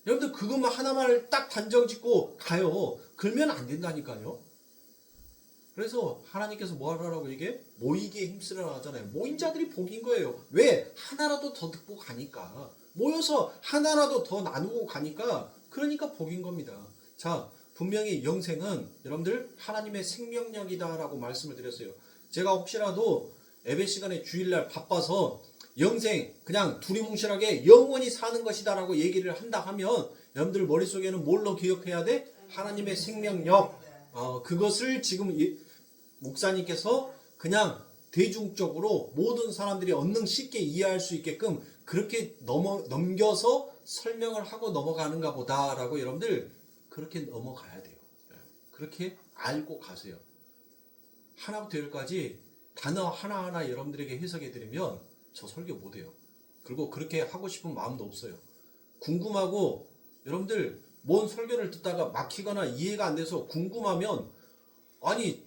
여러분들 그것만 하나만 딱 단정 짓고 가요. 그러면 안 된다니까요. 그래서 하나님께서 뭐 하라고 이게 모이기에 힘쓰라 하잖아요. 모인 자들이 복인 거예요. 왜? 하나라도 더 듣고 가니까. 모여서 하나라도 더 나누고 가니까 그러니까 복인 겁니다. 자, 분명히 영생은 여러분들 하나님의 생명력이다라고 말씀을 드렸어요. 제가 혹시라도 예배 시간에 주일날 바빠서 영생 그냥 두리뭉실하게 영원히 사는 것이다라고 얘기를 한다 하면 여러분들 머릿속에는 뭘로 기억해야 돼? 하나님의 생명력. 그것을 지금 목사님께서 그냥 대중적으로 모든 사람들이 언능 쉽게 이해할 수 있게끔 그렇게 넘겨서 설명을 하고 넘어가는가 보다라고 여러분들 그렇게 넘어가야 돼요. 그렇게 알고 가세요. 하나부터 열까지 단어 하나하나 여러분들에게 해석해 드리면 저 설교 못해요. 그리고 그렇게 하고 싶은 마음도 없어요. 궁금하고 여러분들 뭔 설교를 듣다가 막히거나 이해가 안 돼서 궁금하면 아니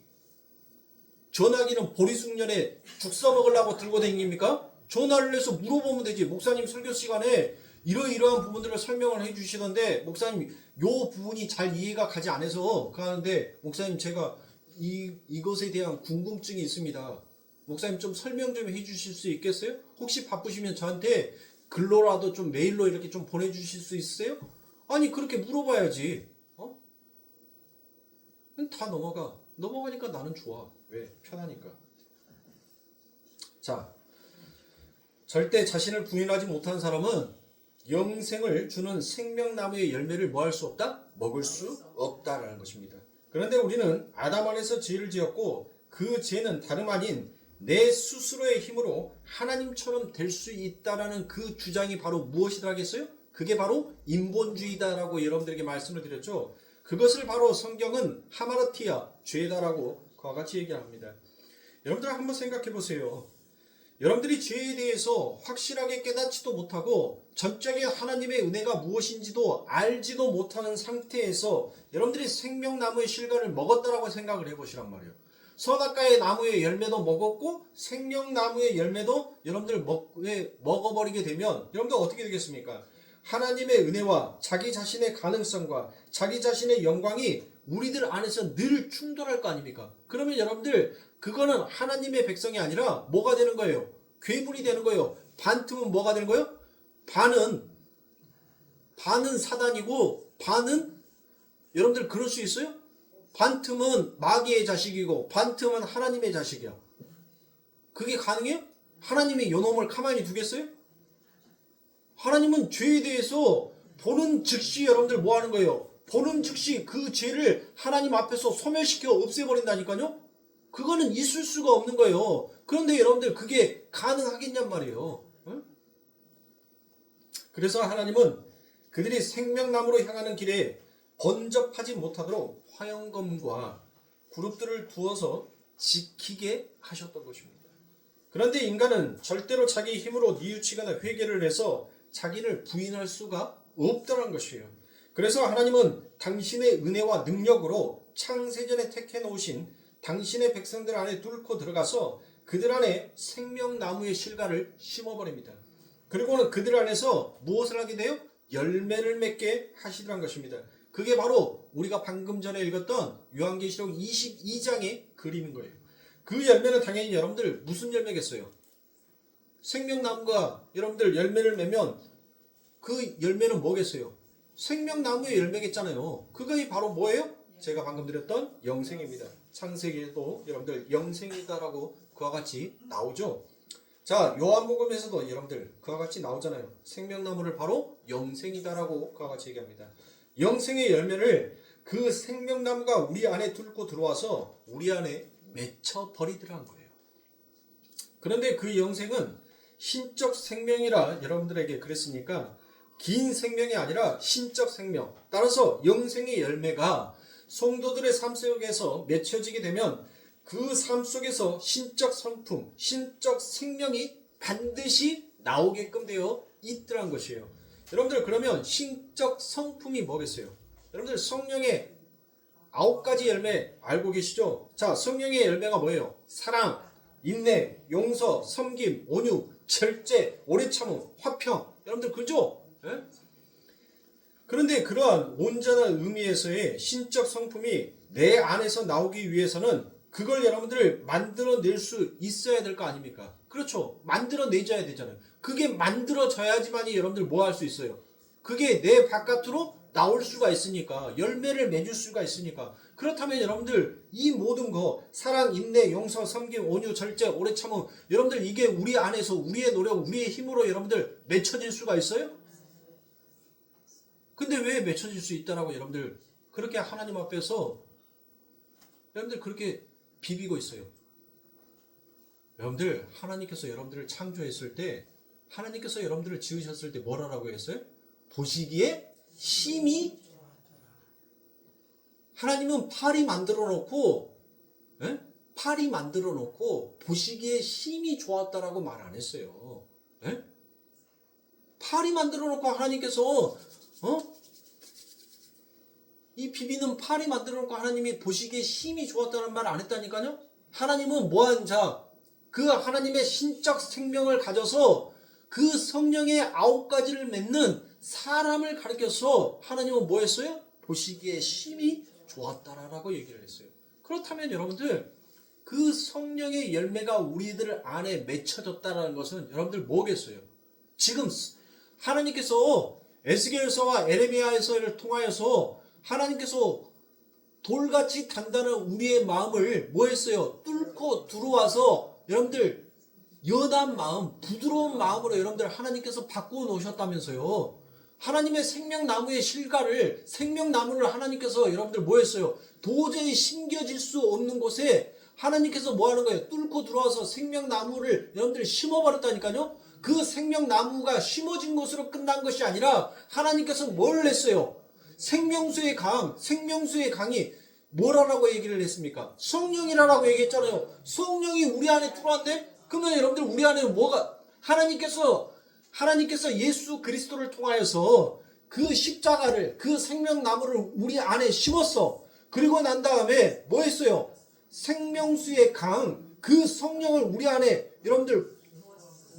전화기는 보리숙련에 죽 써먹으려고 들고 다닙니까? 전화를 해서 물어보면 되지. 목사님 설교 시간에 이러이러한 부분들을 설명을 해주시던데 목사님 요 부분이 잘 이해가 가지 않아서 가는데 목사님 제가 이것에 대한 궁금증이 있습니다. 목사님 좀 설명 좀 해주실 수 있겠어요? 혹시 바쁘시면 저한테 글로라도 좀 메일로 이렇게 좀 보내주실 수 있으세요? 아니 그렇게 물어봐야지. 다 넘어가니까 나는 좋아. 왜? 편하니까. 자, 절대 자신을 부인하지 못한 사람은 영생을 주는 생명나무의 열매를 뭐 할 수 없다? 먹을 수 없다라는 것입니다. 그런데 우리는 아담 안에서 죄를 지었고 그 죄는 다름 아닌 내 스스로의 힘으로 하나님처럼 될 수 있다라는 그 주장이 바로 무엇이라겠어요? 그게 바로 인본주의다라고 여러분들에게 말씀을 드렸죠. 그것을 바로 성경은 하마르티아, 죄다라고 그와 같이 얘기합니다. 여러분들 한번 생각해 보세요. 여러분들이 죄에 대해서 확실하게 깨닫지도 못하고 전적인 하나님의 은혜가 무엇인지도 알지도 못하는 상태에서 여러분들이 생명나무의 실과를 먹었다라고 생각을 해보시란 말이에요. 선악과의 나무의 열매도 먹었고 생명나무의 열매도 여러분들 먹어버리게 되면 여러분들 어떻게 되겠습니까? 하나님의 은혜와 자기 자신의 가능성과 자기 자신의 영광이 우리들 안에서 늘 충돌할 거 아닙니까? 그러면 여러분들 그거는 하나님의 백성이 아니라 뭐가 되는 거예요? 괴물이 되는 거예요. 반틈은 뭐가 되는 거예요? 반은 사단이고 반은 여러분들 그럴 수 있어요? 반틈은 마귀의 자식이고 반틈은 하나님의 자식이야. 그게 가능해요? 하나님이 요놈을 가만히 두겠어요? 하나님은 죄에 대해서 보는 즉시 여러분들 뭐 하는 거예요? 보는 즉시 그 죄를 하나님 앞에서 소멸시켜 없애버린다니까요? 그거는 있을 수가 없는 거예요. 그런데 여러분들 그게 가능하겠냔 말이에요. 응? 그래서 하나님은 그들이 생명나무로 향하는 길에 번잡하지 못하도록 화영검과 그룹들을 두어서 지키게 하셨던 것입니다. 그런데 인간은 절대로 자기 힘으로 뉘우치거나 회개를 해서 자기를 부인할 수가 없다는 것이에요. 그래서 하나님은 당신의 은혜와 능력으로 창세전에 택해 놓으신 당신의 백성들 안에 뚫고 들어가서 그들 안에 생명나무의 실과를 심어버립니다. 그리고는 그들 안에서 무엇을 하게 돼요? 열매를 맺게 하시더란 것입니다. 그게 바로 우리가 방금 전에 읽었던 요한계시록 22장의 그림인 거예요. 그 열매는 당연히 여러분들 무슨 열매겠어요? 생명나무가 여러분들 열매를 맺으면 그 열매는 뭐겠어요? 생명나무의 열매겠잖아요. 그게 바로 뭐예요? 제가 방금 드렸던 영생입니다. 창세기에도 여러분들 영생이다라고 그와 같이 나오죠. 자, 요한복음에서도 여러분들 그와 같이 나오잖아요. 생명나무를 바로 영생이다라고 그와 같이 얘기합니다. 영생의 열매를 그 생명나무가 우리 안에 뚫고 들어와서 우리 안에 맺혀버리더라는 거예요. 그런데 그 영생은 신적 생명이라 여러분들에게 그랬으니까 긴 생명이 아니라 신적 생명. 따라서 영생의 열매가 성도들의 삶 속에서 맺혀지게 되면 그 삶 속에서 신적 성품, 신적 생명이 반드시 나오게끔 되어 있더란 것이에요. 여러분들 그러면 신적 성품이 뭐겠어요? 여러분들 성령의 9가지 열매 알고 계시죠? 자, 성령의 열매가 뭐예요? 사랑, 인내, 용서, 섬김, 온유, 절제, 오래 참음, 화평. 여러분들 그죠? 예? 그런데 그러한 온전한 의미에서의 신적 성품이 내 안에서 나오기 위해서는 그걸 여러분들 만들어낼 수 있어야 될 거 아닙니까? 그렇죠. 만들어내줘야 되잖아요. 그게 만들어져야지만이 여러분들 뭐 할 수 있어요? 그게 내 바깥으로 나올 수가 있으니까, 열매를 맺을 수가 있으니까. 그렇다면 여러분들 이 모든 거 사랑, 인내, 용서, 섬김, 온유, 절제, 오래 참음, 여러분들 이게 우리 안에서 우리의 노력, 우리의 힘으로 여러분들 맺혀질 수가 있어요? 근데 왜 맺혀질 수 있다라고 여러분들 그렇게 하나님 앞에서 여러분들 그렇게 비비고 있어요? 여러분들 하나님께서 여러분들을 창조했을 때, 하나님께서 여러분들을 지으셨을 때 뭐라고 했어요? 보시기에 심히, 하나님은 팔이 만들어 놓고, 예? 팔이 만들어 놓고 보시기에 심히 좋았다라고 말 안 했어요. 예? 팔이 만들어 놓고 하나님께서 이 비비는 팔이 만들어 놓고 하나님이 보시기에 심히 좋았다는 말 안 했다니까요. 하나님은 뭐한 자, 그 하나님의 신적 생명을 가져서 그 성령의 9가지를 맺는 사람을 가리켜서 하나님은 뭐 했어요? 보시기에 심히 좋았다라고 얘기를 했어요. 그렇다면 여러분들 그 성령의 열매가 우리들 안에 맺혀졌다는 것은 여러분들 뭐겠어요? 지금 하나님께서 에스겔서와 에레미야서를 통하여서 하나님께서 돌같이 단단한 우리의 마음을 뭐 했어요? 뚫고 들어와서 여러분들 연한 마음, 부드러운 마음으로 여러분들 하나님께서 바꾸어 놓으셨다면서요. 하나님의 생명나무의 실과를, 생명나무를 하나님께서 여러분들 뭐 했어요? 도저히 심겨질 수 없는 곳에 하나님께서 뭐 하는 거예요? 뚫고 들어와서 생명나무를 여러분들 심어버렸다니까요. 그 생명나무가 심어진 곳으로 끝난 것이 아니라 하나님께서 뭘 했어요? 생명수의 강, 생명수의 강이 뭐라고 얘기를 했습니까? 성령이라고 얘기했잖아요. 성령이 우리 안에 들어왔네? 그러면 여러분들 우리 안에 뭐가, 하나님께서 예수 그리스도를 통하여서 그 십자가를, 그 생명나무를 우리 안에 심었어. 그리고 난 다음에 뭐 했어요? 생명수의 강, 그 성령을 우리 안에 여러분들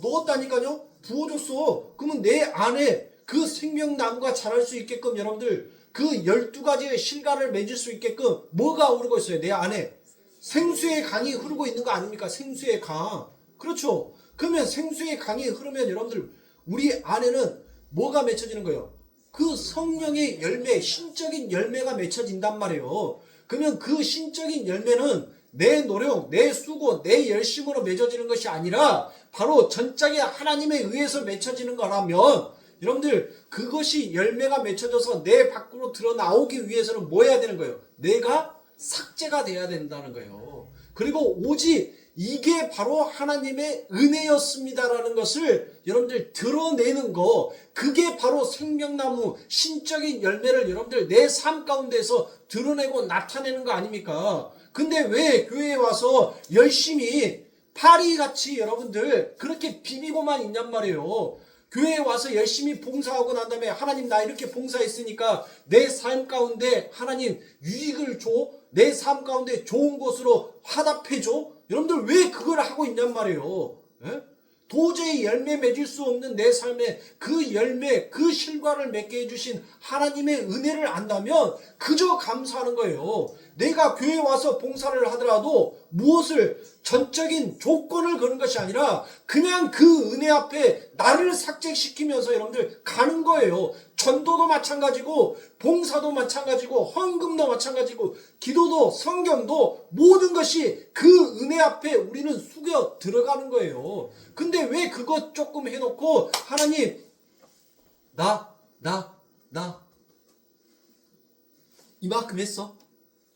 넣었다니까요. 부어줬어. 그러면 내 안에 그 생명나무가 자랄 수 있게끔 여러분들 그 12가지의 실과를 맺을 수 있게끔 뭐가 오르고 있어요? 내 안에 생수의 강이 흐르고 있는 거 아닙니까? 생수의 강. 그렇죠. 그러면 생수의 강이 흐르면 여러분들 우리 안에는 뭐가 맺혀지는 거예요? 그 성령의 열매, 신적인 열매가 맺혀진단 말이에요. 그러면 그 신적인 열매는 내 노력, 내 수고, 내 열심으로 맺어지는 것이 아니라 바로 전적인 하나님에 의해서 맺혀지는 거라면 여러분들 그것이 열매가 맺혀져서 내 밖으로 드러나오기 위해서는 뭐 해야 되는 거예요? 내가 삭제가 돼야 된다는 거예요. 그리고 오직 이게 바로 하나님의 은혜였습니다라는 것을 여러분들 드러내는 거, 그게 바로 생명나무 신적인 열매를 여러분들 내 삶 가운데서 드러내고 나타내는 거 아닙니까? 근데 왜 교회에 와서 열심히 파리같이 여러분들 그렇게 비비고만 있냔 말이에요. 교회에 와서 열심히 봉사하고 난 다음에 하나님 나 이렇게 봉사했으니까 내 삶 가운데 하나님 유익을 줘, 내 삶 가운데 좋은 곳으로 화답해줘. 여러분들 왜 그걸 하고 있냔 말이에요. 예? 도저히 열매 맺을 수 없는 내 삶에 그 열매, 그 실과를 맺게 해주신 하나님의 은혜를 안다면 그저 감사하는 거예요. 내가 교회에 와서 봉사를 하더라도 무엇을 전적인 조건을 거는 것이 아니라 그냥 그 은혜 앞에 나를 삭제시키면서 여러분들 가는 거예요. 전도도 마찬가지고 봉사도 마찬가지고 헌금도 마찬가지고 기도도 성경도 모든 것이 그 은혜 앞에 우리는 숙여 들어가는 거예요. 근데 왜 그것 조금 해놓고 하나님 나 이만큼 했어?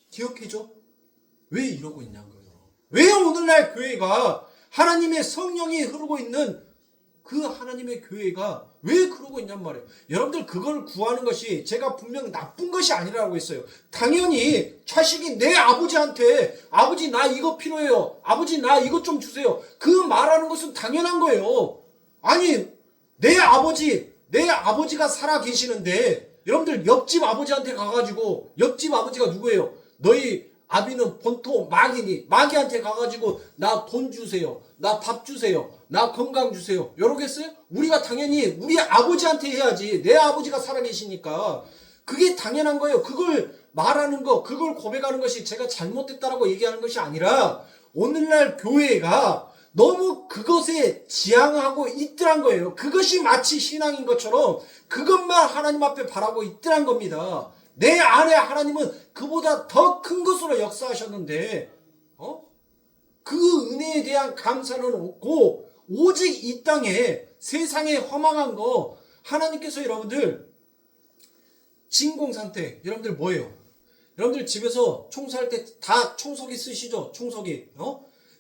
기억해줘? 왜 이러고 있냐는 거예요. 왜 오늘날 교회가 하나님의 성령이 흐르고 있는 그 하나님의 교회가 왜 그러고 있냔 말이에요. 여러분들 그걸 구하는 것이 제가 분명 나쁜 것이 아니라고 했어요. 당연히 자식이 내 아버지한테 아버지 나 이거 필요해요. 아버지 나 이것 좀 주세요. 그 말하는 것은 당연한 거예요. 아니 내 아버지가 살아 계시는데 여러분들 옆집 아버지한테 가가지고 옆집 아버지가 누구예요? 너희 아비는 본토 마귀니 마귀한테 가가지고 나 돈 주세요. 나 밥 주세요. 나 건강 주세요. 이러겠어요? 우리가 당연히 우리 아버지한테 해야지. 내 아버지가 살아계시니까. 그게 당연한 거예요. 그걸 말하는 거, 그걸 고백하는 것이 제가 잘못됐다라고 얘기하는 것이 아니라 오늘날 교회가 너무 그것에 지향하고 있더란 거예요. 그것이 마치 신앙인 것처럼 그것만 하나님 앞에 바라고 있더란 겁니다. 내 안에 하나님은 그보다 더 큰 것으로 역사하셨는데 그 은혜에 대한 감사는 없고 오직 이 땅에 세상에 허망한 거 하나님께서 여러분들 진공상태 여러분들 뭐예요? 여러분들 집에서 청소할 때 다 청소기 쓰시죠? 청소기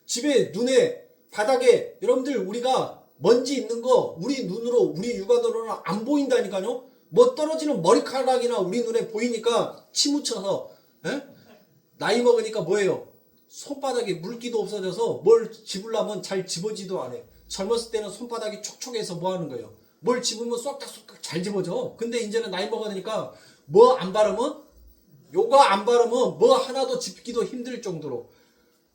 집에 눈에 바닥에 여러분들 우리가 먼지 있는 거 우리 눈으로 우리 육안으로는 안 보인다니까요. 뭐 떨어지는 머리카락이나 우리 눈에 보이니까 치묻혀서 나이 먹으니까 뭐예요? 손바닥에 물기도 없어져서 뭘 집으려면 잘 집어지도 않아요. 젊었을 때는 손바닥이 촉촉해서 뭐 하는 거예요? 뭘 집으면 쏙닥쏙닥 잘 집어져. 근데 이제는 나이 먹으니까 뭐 안 바르면 요거 안 바르면 뭐 하나도 집기도 힘들 정도로.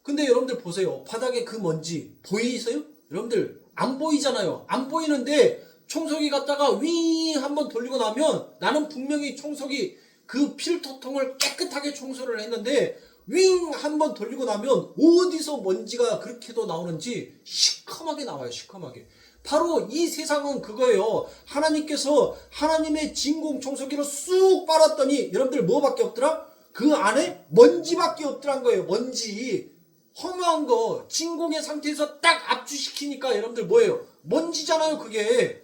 근데 여러분들 보세요. 바닥에 그 먼지 보이세요? 여러분들 안 보이잖아요. 안 보이는데 청소기 갖다가 윙 한번 돌리고 나면 나는 분명히 청소기 그 필터통을 깨끗하게 청소를 했는데 윙 한번 돌리고 나면 어디서 먼지가 그렇게도 나오는지 시커멓게 나와요. 시커멓게. 바로 이 세상은 그거예요. 하나님께서 하나님의 진공 청소기로 쑥 빨았더니 여러분들 뭐밖에 없더라? 그 안에 먼지밖에 없더란 거예요. 먼지. 허무한 거 진공의 상태에서 딱 압축시키니까 여러분들 뭐예요? 먼지잖아요. 그게.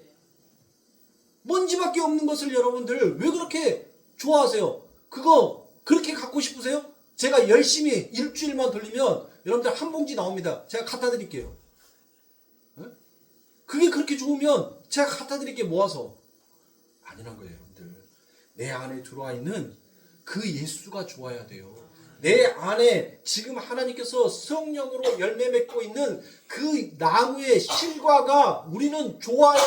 먼지밖에 없는 것을 여러분들 왜 그렇게 좋아하세요? 그거 그렇게 갖고 싶으세요? 제가 열심히 일주일만 돌리면 여러분들 한 봉지 나옵니다. 제가 갖다 드릴게요. 그게 그렇게 좋으면 제가 갖다 드릴게요. 모아서. 아니란 거예요. 여러분들. 내 안에 들어와 있는 그 예수가 좋아야 돼요. 내 안에 지금 하나님께서 성령으로 열매 맺고 있는 그 나무의 실과가 우리는 좋아야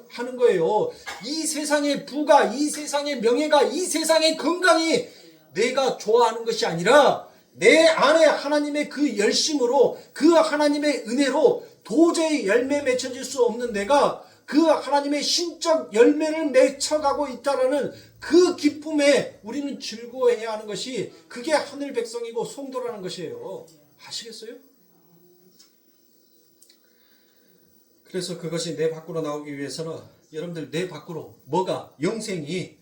하는 거예요. 이 세상의 부가, 이 세상의 명예가, 이 세상의 건강이 내가 좋아하는 것이 아니라 내 안에 하나님의 그 열심으로 그 하나님의 은혜로 도저히 열매 맺혀질 수 없는 내가 그 하나님의 신적 열매를 맺혀가고 있다라는 그 기쁨에 우리는 즐거워해야 하는 것이 그게 하늘 백성이고 성도라는 것이에요. 아시겠어요? 그래서 그것이 내 밖으로 나오기 위해서는 여러분들 내 밖으로 뭐가 영생이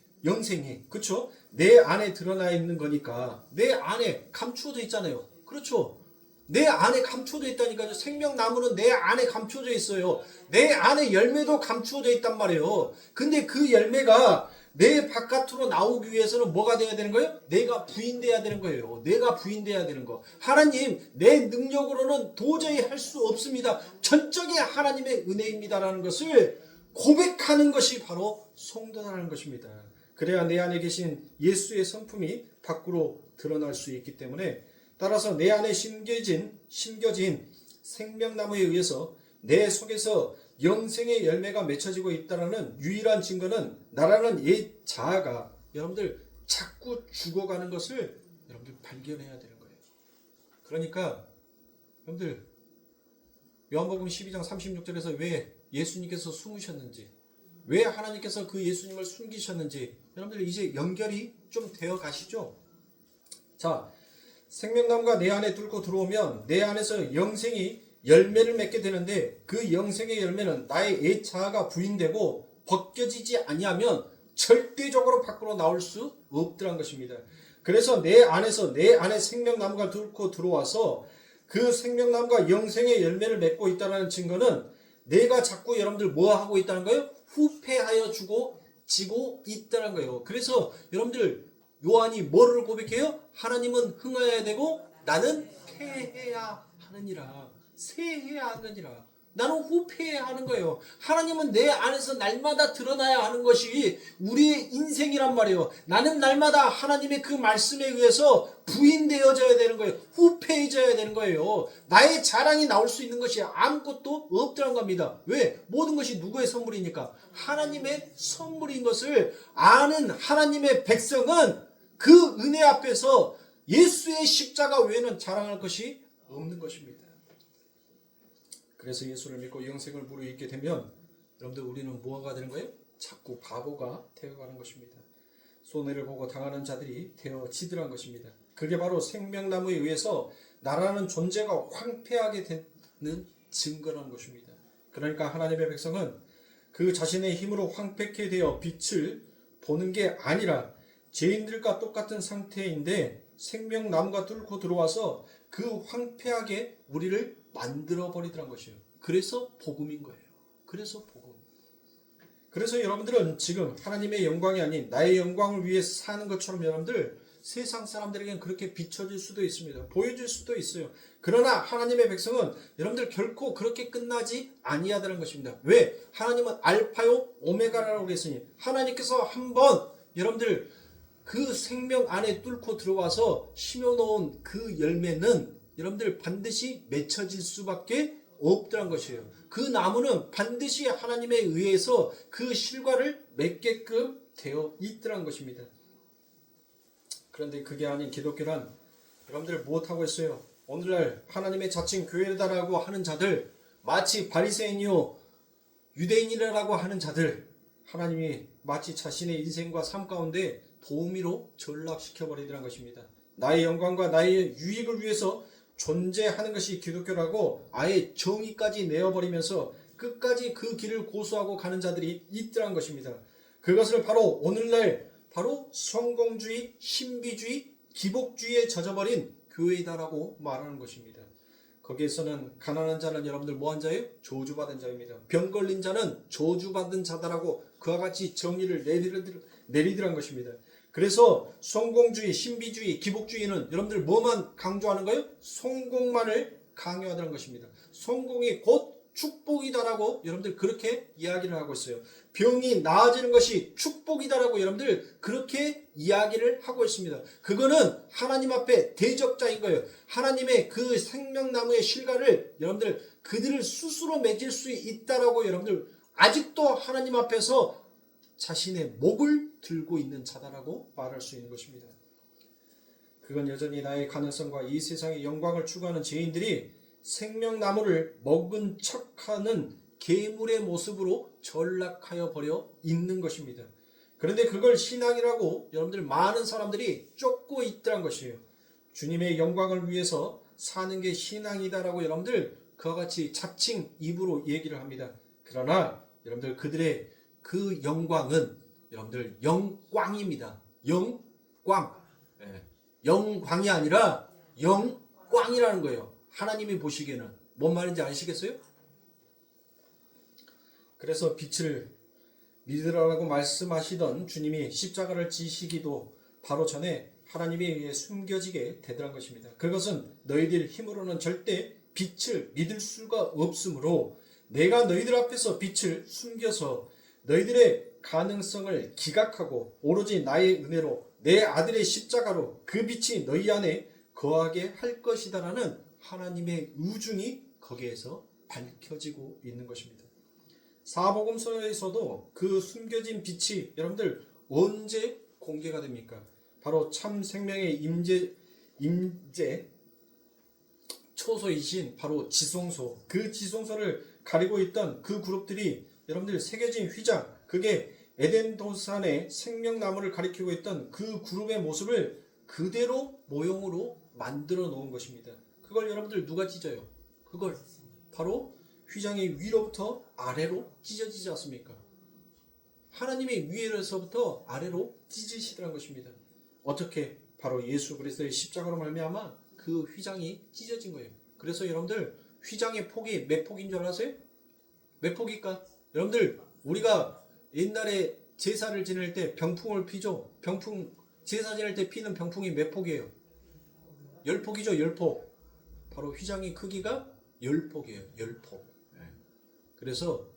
그렇죠? 내 안에 드러나 있는 거니까 내 안에 감추어져 있잖아요. 그렇죠? 내 안에 감춰져 있다니까요. 생명나무는 내 안에 감춰져 있어요. 내 안에 열매도 감추어져 있단 말이에요. 근데 그 열매가 내 바깥으로 나오기 위해서는 뭐가 돼야 되는 거예요? 내가 부인돼야 되는 거예요. 내가 부인돼야 되는 거. 하나님, 내 능력으로는 도저히 할 수 없습니다. 전적인 하나님의 은혜입니다라는 것을 고백하는 것이 바로 성도라는 것입니다. 그래야 내 안에 계신 예수의 성품이 밖으로 드러날 수 있기 때문에 따라서 내 안에 심겨진 생명나무에 의해서 내 속에서 영생의 열매가 맺혀지고 있다는 유일한 증거는 나라는 옛 자아가 여러분들 자꾸 죽어가는 것을 여러분들 발견해야 되는 거예요. 그러니까 여러분들 요한복음 12장 36절에서 왜 예수님께서 숨으셨는지 왜 하나님께서 그 예수님을 숨기셨는지 여러분들 이제 연결이 좀 되어 가시죠? 자, 생명나무가 내 안에 뚫고 들어오면 내 안에서 영생이 열매를 맺게 되는데 그 영생의 열매는 나의 옛 자아가 부인되고 벗겨지지 아니하면 절대적으로 밖으로 나올 수 없더란 것입니다. 그래서 내 안에 생명나무가 뚫고 들어와서 그 생명나무가 영생의 열매를 맺고 있다는 증거는 내가 자꾸 여러분들 뭐 하고 있다는 거예요? 후패하여 지고 있다는 거예요. 그래서 여러분들 요한이 뭐를 고백해요? 하나님은 흥하여야 되고 나는 패해야 하느니라. 쇠해야 하느니라. 나는 후패해야 하는 거예요. 하나님은 내 안에서 날마다 드러나야 하는 것이 우리의 인생이란 말이에요. 나는 날마다 하나님의 그 말씀에 의해서 부인되어져야 되는 거예요. 후패해져야 되는 거예요. 나의 자랑이 나올 수 있는 것이 아무것도 없더란 겁니다. 왜? 모든 것이 누구의 선물이니까? 하나님의 선물인 것을 아는 하나님의 백성은 그 은혜 앞에서 예수의 십자가 외에는 자랑할 것이 없는 것입니다. 그래서 예수를 믿고 영생을 무르익게 되면 여러분들 우리는 무엇가 되는 거예요? 자꾸 바보가 되어가는 것입니다. 손해를 보고 당하는 자들이 되어지더란 것입니다. 그게 바로 생명나무에 의해서 나라는 존재가 황폐하게 되는 증거라는 것입니다. 그러니까 하나님의 백성은 그 자신의 힘으로 황폐케 되어 빛을 보는 게 아니라 죄인들과 똑같은 상태인데 생명나무가 뚫고 들어와서 그 황폐하게 우리를 만들어 버리더란 것이에요. 그래서 복음인 거예요. 그래서 복음. 그래서 여러분들은 지금 하나님의 영광이 아닌 나의 영광을 위해 사는 것처럼 여러분들 세상 사람들에게는 그렇게 비춰질 수도 있습니다. 보여질 수도 있어요. 그러나 하나님의 백성은 여러분들 결코 그렇게 끝나지 아니하다는 것입니다. 왜? 하나님은 알파요 오메가라고 했으니 하나님께서 한번 여러분들 그 생명 안에 뚫고 들어와서 심어놓은 그 열매는 여러분들 반드시 맺혀질 수밖에 없더란 것이에요. 그 나무는 반드시 하나님에 의해서 그 실과를 맺게끔 되어 있더란 것입니다. 그런데 그게 아닌 기독교란 여러분들 무엇하고 있어요? 오늘날 하나님의 자칭 교회다라고 하는 자들, 마치 바리새인이요 유대인이라고 하는 자들, 하나님이 마치 자신의 인생과 삶 가운데 도우미로 전락시켜버리더란 것입니다. 나의 영광과 나의 유익을 위해서 존재하는 것이 기독교라고 아예 정의까지 내어버리면서 끝까지 그 길을 고수하고 가는 자들이 있더란 것입니다. 그것을 바로 오늘날 바로 성공주의, 신비주의, 기복주의에 젖어버린 교회다라고 말하는 것입니다. 거기에서는 가난한 자는 여러분들 뭐한 자예요? 저주받은 자입니다. 병 걸린 자는 저주받은 자다라고 그와 같이 정의를 내리더란 것입니다. 그래서 성공주의, 신비주의, 기복주의는 여러분들 뭐만 강조하는 거예요? 성공만을 강요하다는 것입니다. 성공이 곧 축복이다라고 여러분들 그렇게 이야기를 하고 있어요. 병이 나아지는 것이 축복이다라고 여러분들 그렇게 이야기를 하고 있습니다. 그거는 하나님 앞에 대적자인 거예요. 하나님의 그 생명나무의 실과를 여러분들 그들을 스스로 맺을 수 있다라고 여러분들 아직도 하나님 앞에서 자신의 목을 들고 있는 자다라고 말할 수 있는 것입니다. 그건 여전히 나의 가능성과 이 세상의 영광을 추구하는 죄인들이 생명나무를 먹은 척하는 괴물의 모습으로 전락하여 버려 있는 것입니다. 그런데 그걸 신앙이라고 여러분들 많은 사람들이 쫓고 있더란 것이에요. 주님의 영광을 위해서 사는 게 신앙이다라고 여러분들 그와 같이 자칭 입으로 얘기를 합니다. 그러나 여러분들 그들의 그 영광은 여러분들 영광입니다. 영광. 영광이 아니라 영광이라는 거예요. 하나님이 보시기에는 뭔 말인지 아시겠어요? 그래서 빛을 믿으라고 말씀하시던 주님이 십자가를 지시기도 바로 전에 하나님에 의해 숨겨지게 되더란 것입니다. 그것은 너희들 힘으로는 절대 빛을 믿을 수가 없으므로 내가 너희들 앞에서 빛을 숨겨서 너희들의 가능성을 기각하고 오로지 나의 은혜로 내 아들의 십자가로 그 빛이 너희 안에 거하게 할 것이다라는 하나님의 의중이 거기에서 밝혀지고 있는 것입니다. 사복음서에서도 그 숨겨진 빛이 여러분들 언제 공개가 됩니까? 바로 참 생명의 임재 초소이신 바로 지성소, 그 지성소를 가리고 있던 그 그룹들이 여러분들 새겨진 휘장, 그게 에덴 동산의 생명나무를 가리키고 있던 그 그룹의 모습을 그대로 모형으로 만들어 놓은 것입니다. 그걸 여러분들 누가 찢어요? 그걸 바로 휘장의 위로부터 아래로 찢어지지 않습니까? 하나님의 위에서부터 아래로 찢으시더란 것입니다. 어떻게? 바로 예수 그리스도의 십자가로 말미암아 그 휘장이 찢어진 거예요. 그래서 여러분들 휘장의 폭이 몇 폭인 줄 아세요? 몇 폭일까? 여러분들 우리가 옛날에 제사를 지낼 때 병풍을 피죠. 병풍 제사 지낼 때 피는 병풍이 몇 폭이에요? 10폭이죠. 10폭. 바로 휘장의 크기가 10폭이에요. 10폭. 그래서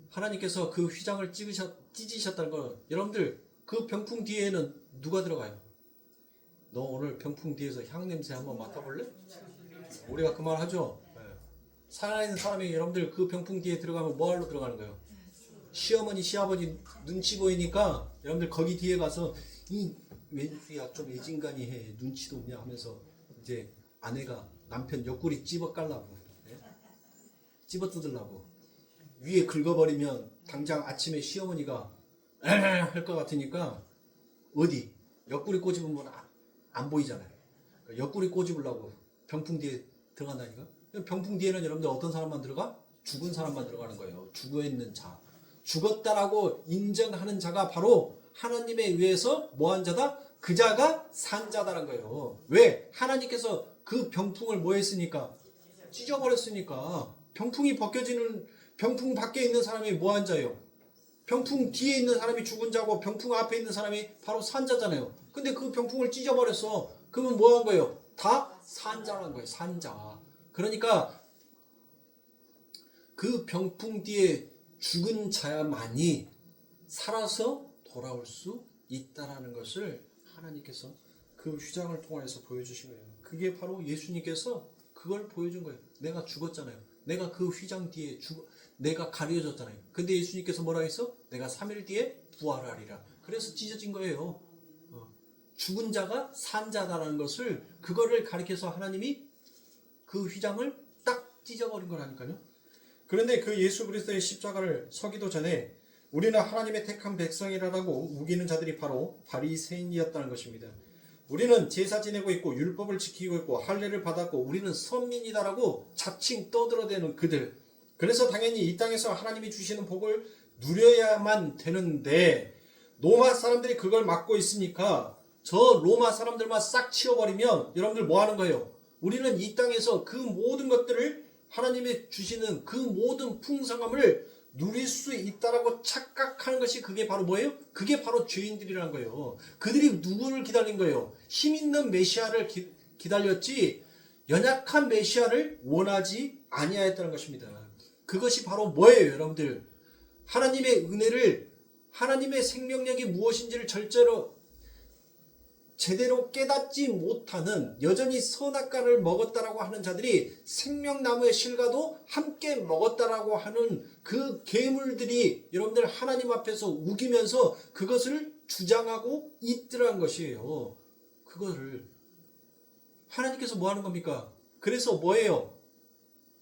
하나님께서 그 휘장을 찢으셨다는 건 여러분들 그 병풍 뒤에는 누가 들어가요? 너 오늘 병풍 뒤에서 향냄새 한번 맡아볼래? 우리가 그 말 하죠. 살아있는 사람이 여러분들 그 병풍 뒤에 들어가면 뭐하러 들어가는 거예요? 시어머니 시아버지 눈치 보이니까 여러분들 거기 뒤에 가서 이 왼수야 좀 애진간이 해 눈치도 없냐 하면서 이제 아내가 남편 옆구리 찝어 깔라고. 집어뜯으려고. 위에 긁어버리면 당장 아침에 시어머니가 할 것 같으니까 어디 옆구리 꼬집으면 안 보이잖아요. 그러니까 옆구리 꼬집으려고 병풍 뒤에 들어간다니까. 병풍 뒤에는 여러분들 어떤 사람만 들어가? 죽은 사람만 들어가는 거예요. 죽어 있는 자. 죽었다라고 인정하는 자가 바로 하나님에 의해서 뭐한 자다? 그 자가 산 자다라는 거예요. 왜? 하나님께서 그 병풍을 뭐 했으니까? 찢어버렸으니까. 병풍이 벗겨지는, 병풍 밖에 있는 사람이 뭐한 자예요? 병풍 뒤에 있는 사람이 죽은 자고 병풍 앞에 있는 사람이 바로 산 자잖아요. 근데 그 병풍을 찢어버렸어. 그러면 뭐 한 거예요? 다 산자라는 거예요. 산자. 그러니까 그 병풍 뒤에 죽은 자만이 살아서 돌아올 수 있다라는 것을 하나님께서 그 휘장을 통해서 보여주신 거예요. 그게 바로 예수님께서 그걸 보여준 거예요. 내가 죽었잖아요. 내가 그 휘장 뒤에 내가 가려졌잖아요. 근데 예수님께서 뭐라 했어? 내가 3일 뒤에 부활하리라. 그래서 찢어진 거예요. 죽은 자가 산 자다라는 것을 그거를 가리켜서 하나님이 그 휘장을 딱 찢어버린 거라니까요. 그런데 그 예수 그리스도의 십자가를 서기도 전에 우리는 하나님의 택한 백성이라고 우기는 자들이 바로 바리새인이었다는 것입니다. 우리는 제사 지내고 있고 율법을 지키고 있고 할례를 받았고 우리는 선민이다라고 자칭 떠들어대는 그들. 그래서 당연히 이 땅에서 하나님이 주시는 복을 누려야만 되는데 로마 사람들이 그걸 막고 있으니까 저 로마 사람들만 싹 치워버리면 여러분들 뭐 하는 거예요? 우리는 이 땅에서 그 모든 것들을 하나님이 주시는 그 모든 풍성함을 누릴 수 있다라고 착각하는 것이 그게 바로 뭐예요? 그게 바로 죄인들이라는 거예요. 그들이 누구를 기다린 거예요? 힘 있는 메시아를 기다렸지 연약한 메시아를 원하지 아니하였다는 것입니다. 그것이 바로 뭐예요, 여러분들? 하나님의 은혜를, 하나님의 생명력이 무엇인지를 제대로 깨닫지 못하는 여전히 선악과를 먹었다라고 하는 자들이 생명나무의 실과도 함께 먹었다라고 하는 그 괴물들이 여러분들 하나님 앞에서 우기면서 그것을 주장하고 있더란 것이에요. 그거를 하나님께서 뭐 하는 겁니까? 그래서 뭐예요?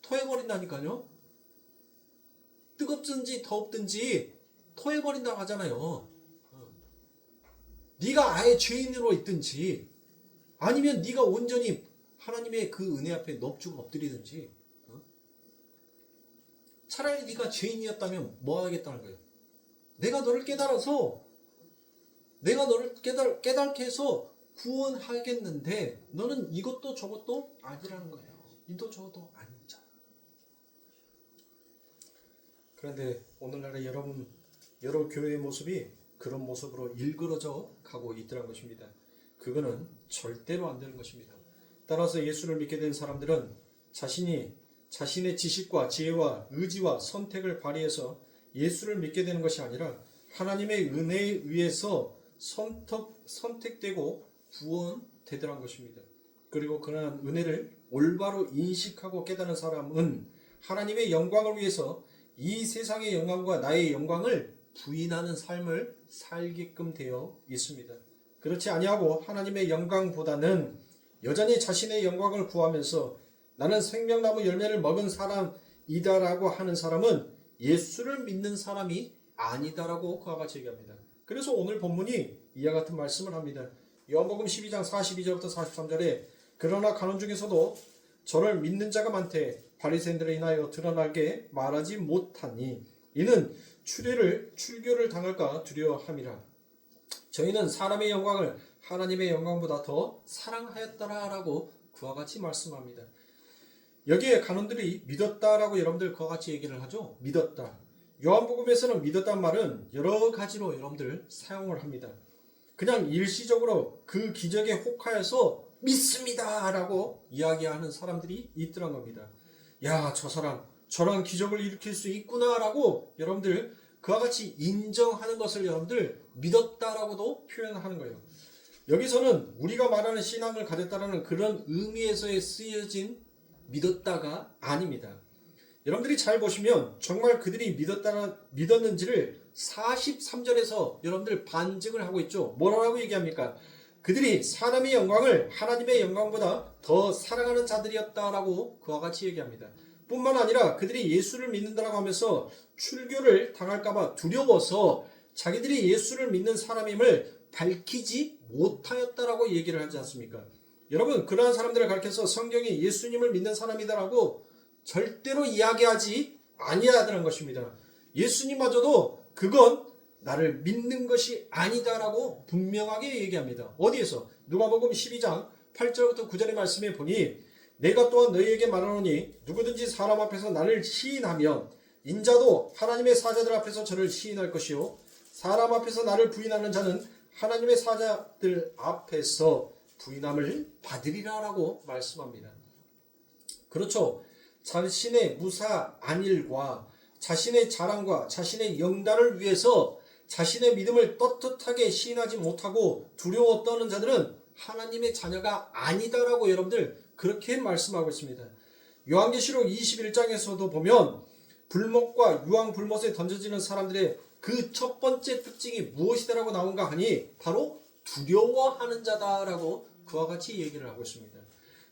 토해버린다니까요. 뜨겁든지 더웁든지 토해버린다고 하잖아요. 네가 아예 죄인으로 있든지 아니면 네가 온전히 하나님의 그 은혜 앞에 넙죽 엎드리든지 차라리 네가 죄인이었다면 뭐 하겠다는 거예요? 내가 너를 깨달아서 내가 너를 깨닫게 해서 구원하겠는데 너는 이것도 저것도 아니라는 거예요. 이도 저것도 아닌 자. 그런데 오늘날의 여러 교회의 모습이 그런 모습으로 일그러져 가고 있더란 것입니다. 그거는 절대로 안 되는 것입니다. 따라서 예수를 믿게 된 사람들은 자신의 지식과 지혜와 의지와 선택을 발휘해서 예수를 믿게 되는 것이 아니라 하나님의 은혜에 의해서 선택되고 구원되더란 것입니다. 그리고 그러한 은혜를 올바로 인식하고 깨닫는 사람은 하나님의 영광을 위해서 이 세상의 영광과 나의 영광을 부인하는 삶을 살게끔 되어 있습니다. 그렇지 아니하고 하나님의 영광보다는 여전히 자신의 영광을 구하면서 나는 생명나무 열매를 먹은 사람이다라고 하는 사람은 예수를 믿는 사람이 아니다라고 그와 같이 얘기합니다. 그래서 오늘 본문이 이와 같은 말씀을 합니다. 요한복음 12장 42절부터 43절에 그러나 가론 중에서도 저를 믿는 자가 많되 바리새인들에 인하여 드러나게 말하지 못하니 이는 출교를 당할까 두려워함이라. 저희는 사람의 영광을 하나님의 영광보다 더 사랑하였더라라고 그와 같이 말씀합니다. 여기에 간원들이 믿었다라고 여러분들 그와 같이 얘기를 하죠. 믿었다. 요한복음에서는 믿었다는 말은 여러 가지로 여러분들 사용을 합니다. 그냥 일시적으로 그 기적에 혹하여서 믿습니다라고 이야기하는 사람들이 있더란 겁니다. 야, 저 사람 저런 기적을 일으킬 수 있구나라고 여러분들 그와 같이 인정하는 것을 여러분들 믿었다라고도 표현하는 거예요. 여기서는 우리가 말하는 신앙을 가졌다라는 그런 의미에서의 쓰여진 믿었다가 아닙니다. 여러분들이 잘 보시면 정말 그들이 믿었는지를 43절에서 여러분들 반증을 하고 있죠. 뭐라고 얘기합니까? 그들이 사람의 영광을 하나님의 영광보다 더 사랑하는 자들이었다라고 그와 같이 얘기합니다. 뿐만 아니라 그들이 예수를 믿는다라고 하면서 출교를 당할까봐 두려워서 자기들이 예수를 믿는 사람임을 밝히지 못하였다라고 얘기를 하지 않습니까? 여러분, 그러한 사람들을 가리켜서 성경이 예수님을 믿는 사람이다라고 절대로 이야기하지 아니하다는 것입니다. 예수님마저도 그건 나를 믿는 것이 아니다라고 분명하게 얘기합니다. 어디에서? 누가복음 12장 8절부터 9절의 말씀에 보니 내가 또한 너희에게 말하노니 누구든지 사람 앞에서 나를 시인하면 인자도 하나님의 사자들 앞에서 저를 시인할 것이요 사람 앞에서 나를 부인하는 자는 하나님의 사자들 앞에서 부인함을 받으리라라고 말씀합니다. 그렇죠. 자신의 무사 안일과 자신의 자랑과 자신의 영달을 위해서 자신의 믿음을 떳떳하게 시인하지 못하고 두려워 떠는 자들은 하나님의 자녀가 아니다라고 여러분들 그렇게 말씀하고 있습니다. 요한계시록 21장에서도 보면 불못과 유황불못에 던져지는 사람들의 그 첫 번째 특징이 무엇이다라고 나온가 하니 바로 두려워하는 자다라고 그와 같이 얘기를 하고 있습니다.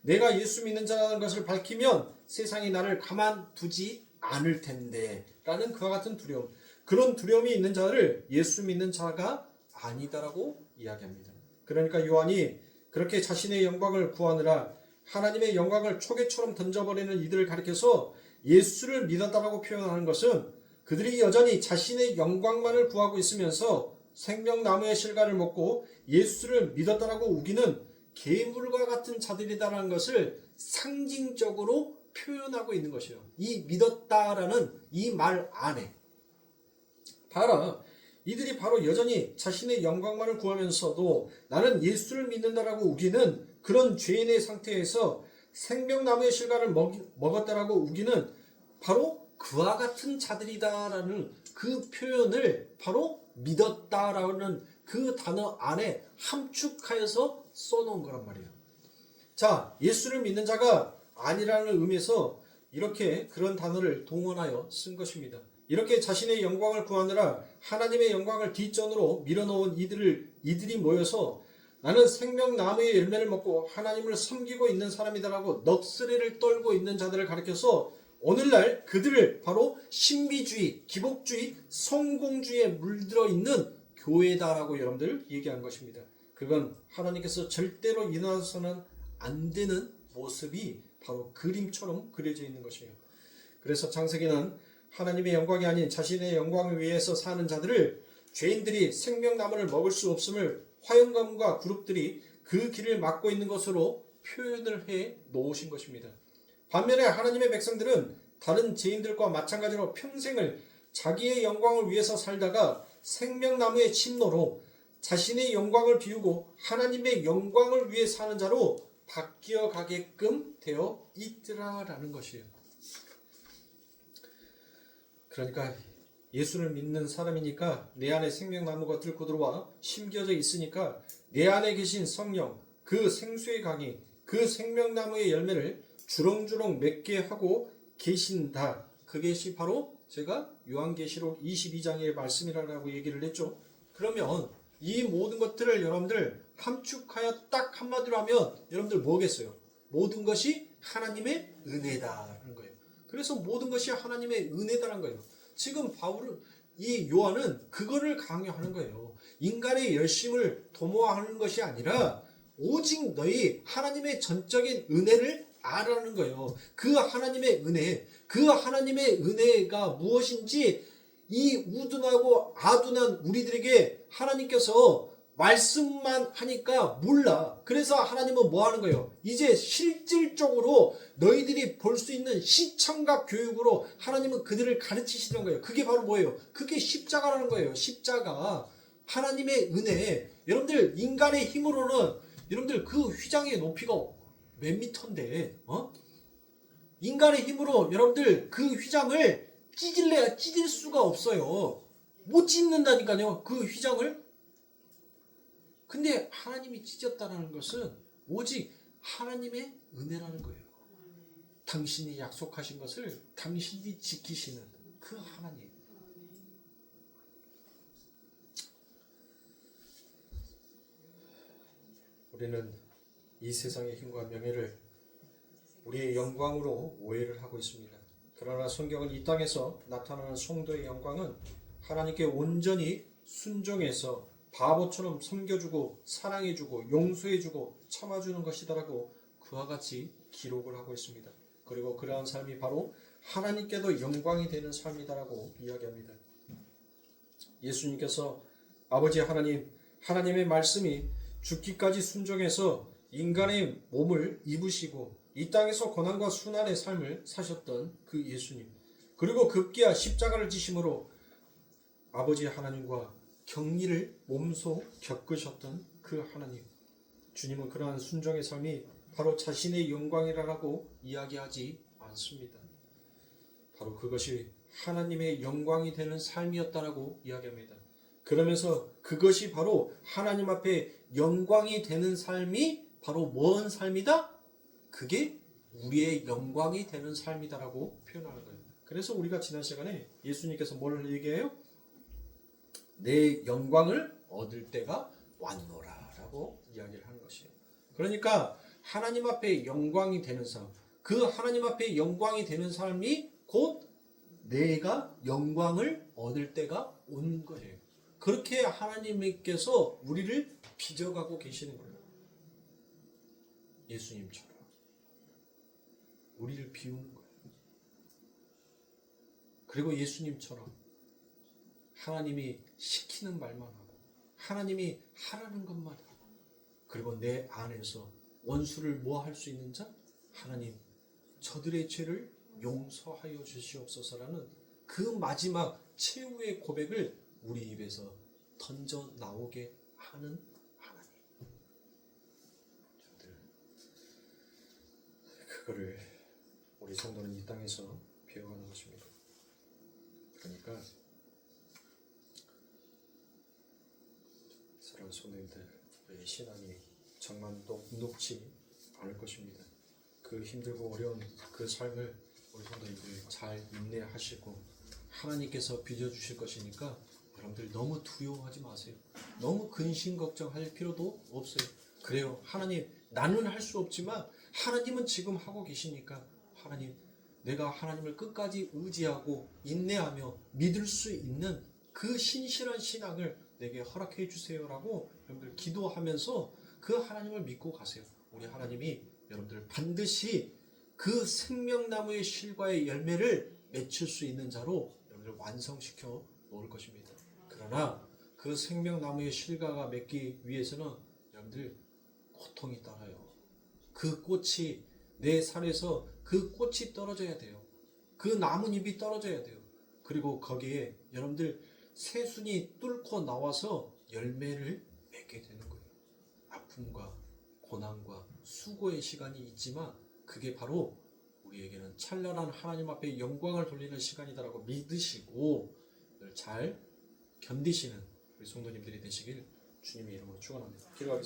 내가 예수 믿는 자라는 것을 밝히면 세상이 나를 가만두지 않을 텐데 라는 그와 같은 두려움, 그런 두려움이 있는 자를 예수 믿는 자가 아니다라고 이야기합니다. 그러니까 요한이 그렇게 자신의 영광을 구하느라 하나님의 영광을 초계처럼 던져버리는 이들을 가리켜서 예수를 믿었다라고 표현하는 것은 그들이 여전히 자신의 영광만을 구하고 있으면서 생명나무의 실과를 먹고 예수를 믿었다라고 우기는 괴물과 같은 자들이다라는 것을 상징적으로 표현하고 있는 것이에요. 이 믿었다라는 이 말 안에 봐라, 이들이 바로 여전히 자신의 영광만을 구하면서도 나는 예수를 믿는다라고 우기는 그런 죄인의 상태에서 생명나무의 실과를 먹었다라고 우기는 바로 그와 같은 자들이다라는 그 표현을 바로 믿었다라는 그 단어 안에 함축하여서 써놓은 거란 말이에요. 자, 예수를 믿는 자가 아니라는 의미에서 이렇게 그런 단어를 동원하여 쓴 것입니다. 이렇게 자신의 영광을 구하느라 하나님의 영광을 뒷전으로 밀어놓은 이들이 모여서 나는 생명나무의 열매를 먹고 하나님을 섬기고 있는 사람이다라고 넋쓰리를 떨고 있는 자들을 가리켜서 오늘날 그들을 바로 신비주의, 기복주의, 성공주의에 물들어 있는 교회다라고 여러분들 얘기한 것입니다. 그건 하나님께서 절대로 일어나서는 안 되는 모습이 바로 그림처럼 그려져 있는 것이에요. 그래서 창세기는 하나님의 영광이 아닌 자신의 영광을 위해서 사는 자들을 죄인들이 생명나무를 먹을 수 없음을 화영감과 그룹들이 그 길을 막고 있는 것으로 표현을 해 놓으신 것입니다. 반면에 하나님의 백성들은 다른 죄인들과 마찬가지로 평생을 자기의 영광을 위해서 살다가 생명나무의 침노로 자신의 영광을 비우고 하나님의 영광을 위해 사는 자로 바뀌어 가게끔 되어 있더라라는 것이에요. 그러니까 예수를 믿는 사람이니까 내 안에 생명나무가 들고 들어와 심겨져 있으니까 내 안에 계신 성령, 그 생수의 강이 그 생명나무의 열매를 주렁주렁 맺게 하고 계신다. 그것이 바로 제가 요한계시록 22장의 말씀이라고 얘기를 했죠. 그러면 이 모든 것들을 여러분들 함축하여 딱 한마디로 하면 여러분들 뭐겠어요? 모든 것이 하나님의 은혜다라는 거예요. 그래서 모든 것이 하나님의 은혜다라는 거예요. 지금 이 요한은 그거를 강요하는 거예요. 인간의 열심을 도모하는 것이 아니라 오직 너희 하나님의 전적인 은혜를 알아라는 거예요. 그 하나님의 은혜가 무엇인지 이 우둔하고 아둔한 우리들에게 하나님께서 말씀만 하니까 몰라. 그래서 하나님은 뭐 하는 거예요? 이제 실질적으로 너희들이 볼 수 있는 시청각 교육으로 하나님은 그들을 가르치시는 거예요. 그게 바로 뭐예요? 그게 십자가라는 거예요. 십자가. 하나님의 은혜. 여러분들 인간의 힘으로는 여러분들 그 휘장의 높이가 몇 미터인데, 인간의 힘으로 여러분들 그 휘장을 찢을래야 찢을 수가 없어요. 못 찢는다니까요. 그 휘장을. 근데 하나님이 찢었다는 것은 오직 하나님의 은혜라는 거예요. 당신이 약속하신 것을 당신이 지키시는 그 하나님. 우리는 이 세상의 힘과 명예를 우리의 영광으로 오해를 하고 있습니다. 그러나 성경은 이 땅에서 나타나는 성도의 영광은 하나님께 온전히 순종해서 바보처럼 섬겨주고 사랑해주고 용서해주고 참아주는 것이다라고 그와 같이 기록을 하고 있습니다. 그리고 그러한 삶이 바로 하나님께도 영광이 되는 삶이다라고 이야기합니다. 예수님께서 아버지 하나님, 하나님의 말씀이 죽기까지 순종해서 인간의 몸을 입으시고 이 땅에서 고난과 순환의 삶을 사셨던 그 예수님, 그리고 급기야 십자가를 지심으로 아버지 하나님과 격리를 몸소 겪으셨던 그 하나님, 주님은 그러한 순종의 삶이 바로 자신의 영광이라고 이야기하지 않습니다. 바로 그것이 하나님의 영광이 되는 삶이었다라고 이야기합니다. 그러면서 그것이 바로 하나님 앞에 영광이 되는 삶이 바로 뭔 삶이다? 그게 우리의 영광이 되는 삶이다라고 표현하는 거예요. 그래서 우리가 지난 시간에 예수님께서 뭘 얘기해요? 내 영광을 얻을 때가 왔노라라고 이야기를 하는 것이에요. 그러니까 하나님 앞에 영광이 되는 삶, 그 하나님 앞에 영광이 되는 삶이 곧 내가 영광을 얻을 때가 온 거예요. 그렇게 하나님께서 우리를 빚어가고 계시는 거예요. 예수님처럼 우리를 비우는 거예요. 그리고 예수님처럼 하나님이 시키는 말만 하고 하나님이 하라는 것만 하고 그리고 내 안에서 원수를 뭐 할 수 있는 자? 하나님, 저들의 죄를 용서하여 주시옵소서라는 그 마지막 최후의 고백을 우리 입에서 던져 나오게 하는 하나님. 그거를 우리 성도는 이 땅에서 배워가는 것입니다. 그러니까 사랑하는 성도님들, 우리의 신앙이 정말 녹록지 않을 것입니다. 그 힘들고 어려운 그 삶을 우리 성도님들 잘 인내하시고 하나님께서 빚어주실 것이니까 여러분들 너무 두려워하지 마세요. 너무 근심 걱정할 필요도 없어요. 그래요, 하나님, 나는 할 수 없지만 하나님은 지금 하고 계시니까 하나님, 내가 하나님을 끝까지 의지하고 인내하며 믿을 수 있는 그 신실한 신앙을 내게 허락해 주세요라고 여러분들 기도하면서 그 하나님을 믿고 가세요. 우리 하나님이 여러분들 반드시 그 생명나무의 실과의 열매를 맺힐 수 있는 자로 여러분들 완성시켜 놓을 것입니다. 그러나 그 생명나무의 실과가 맺기 위해서는 여러분들 고통이 따라요. 그 꽃이 내 산에서 그 꽃이 떨어져야 돼요. 그 나뭇잎이 떨어져야 돼요. 그리고 거기에 여러분들 새순이 뚫고 나와서 열매를 맺게 되는 거예요. 아픔과 고난과 수고의 시간이 있지만 그게 바로 우리에게는 찬란한 하나님 앞에 영광을 돌리는 시간이다라고 믿으시고 잘 견디시는 우리 성도님들이 되시길 주님의 이름으로 축원합니다. 기도하겠습니다.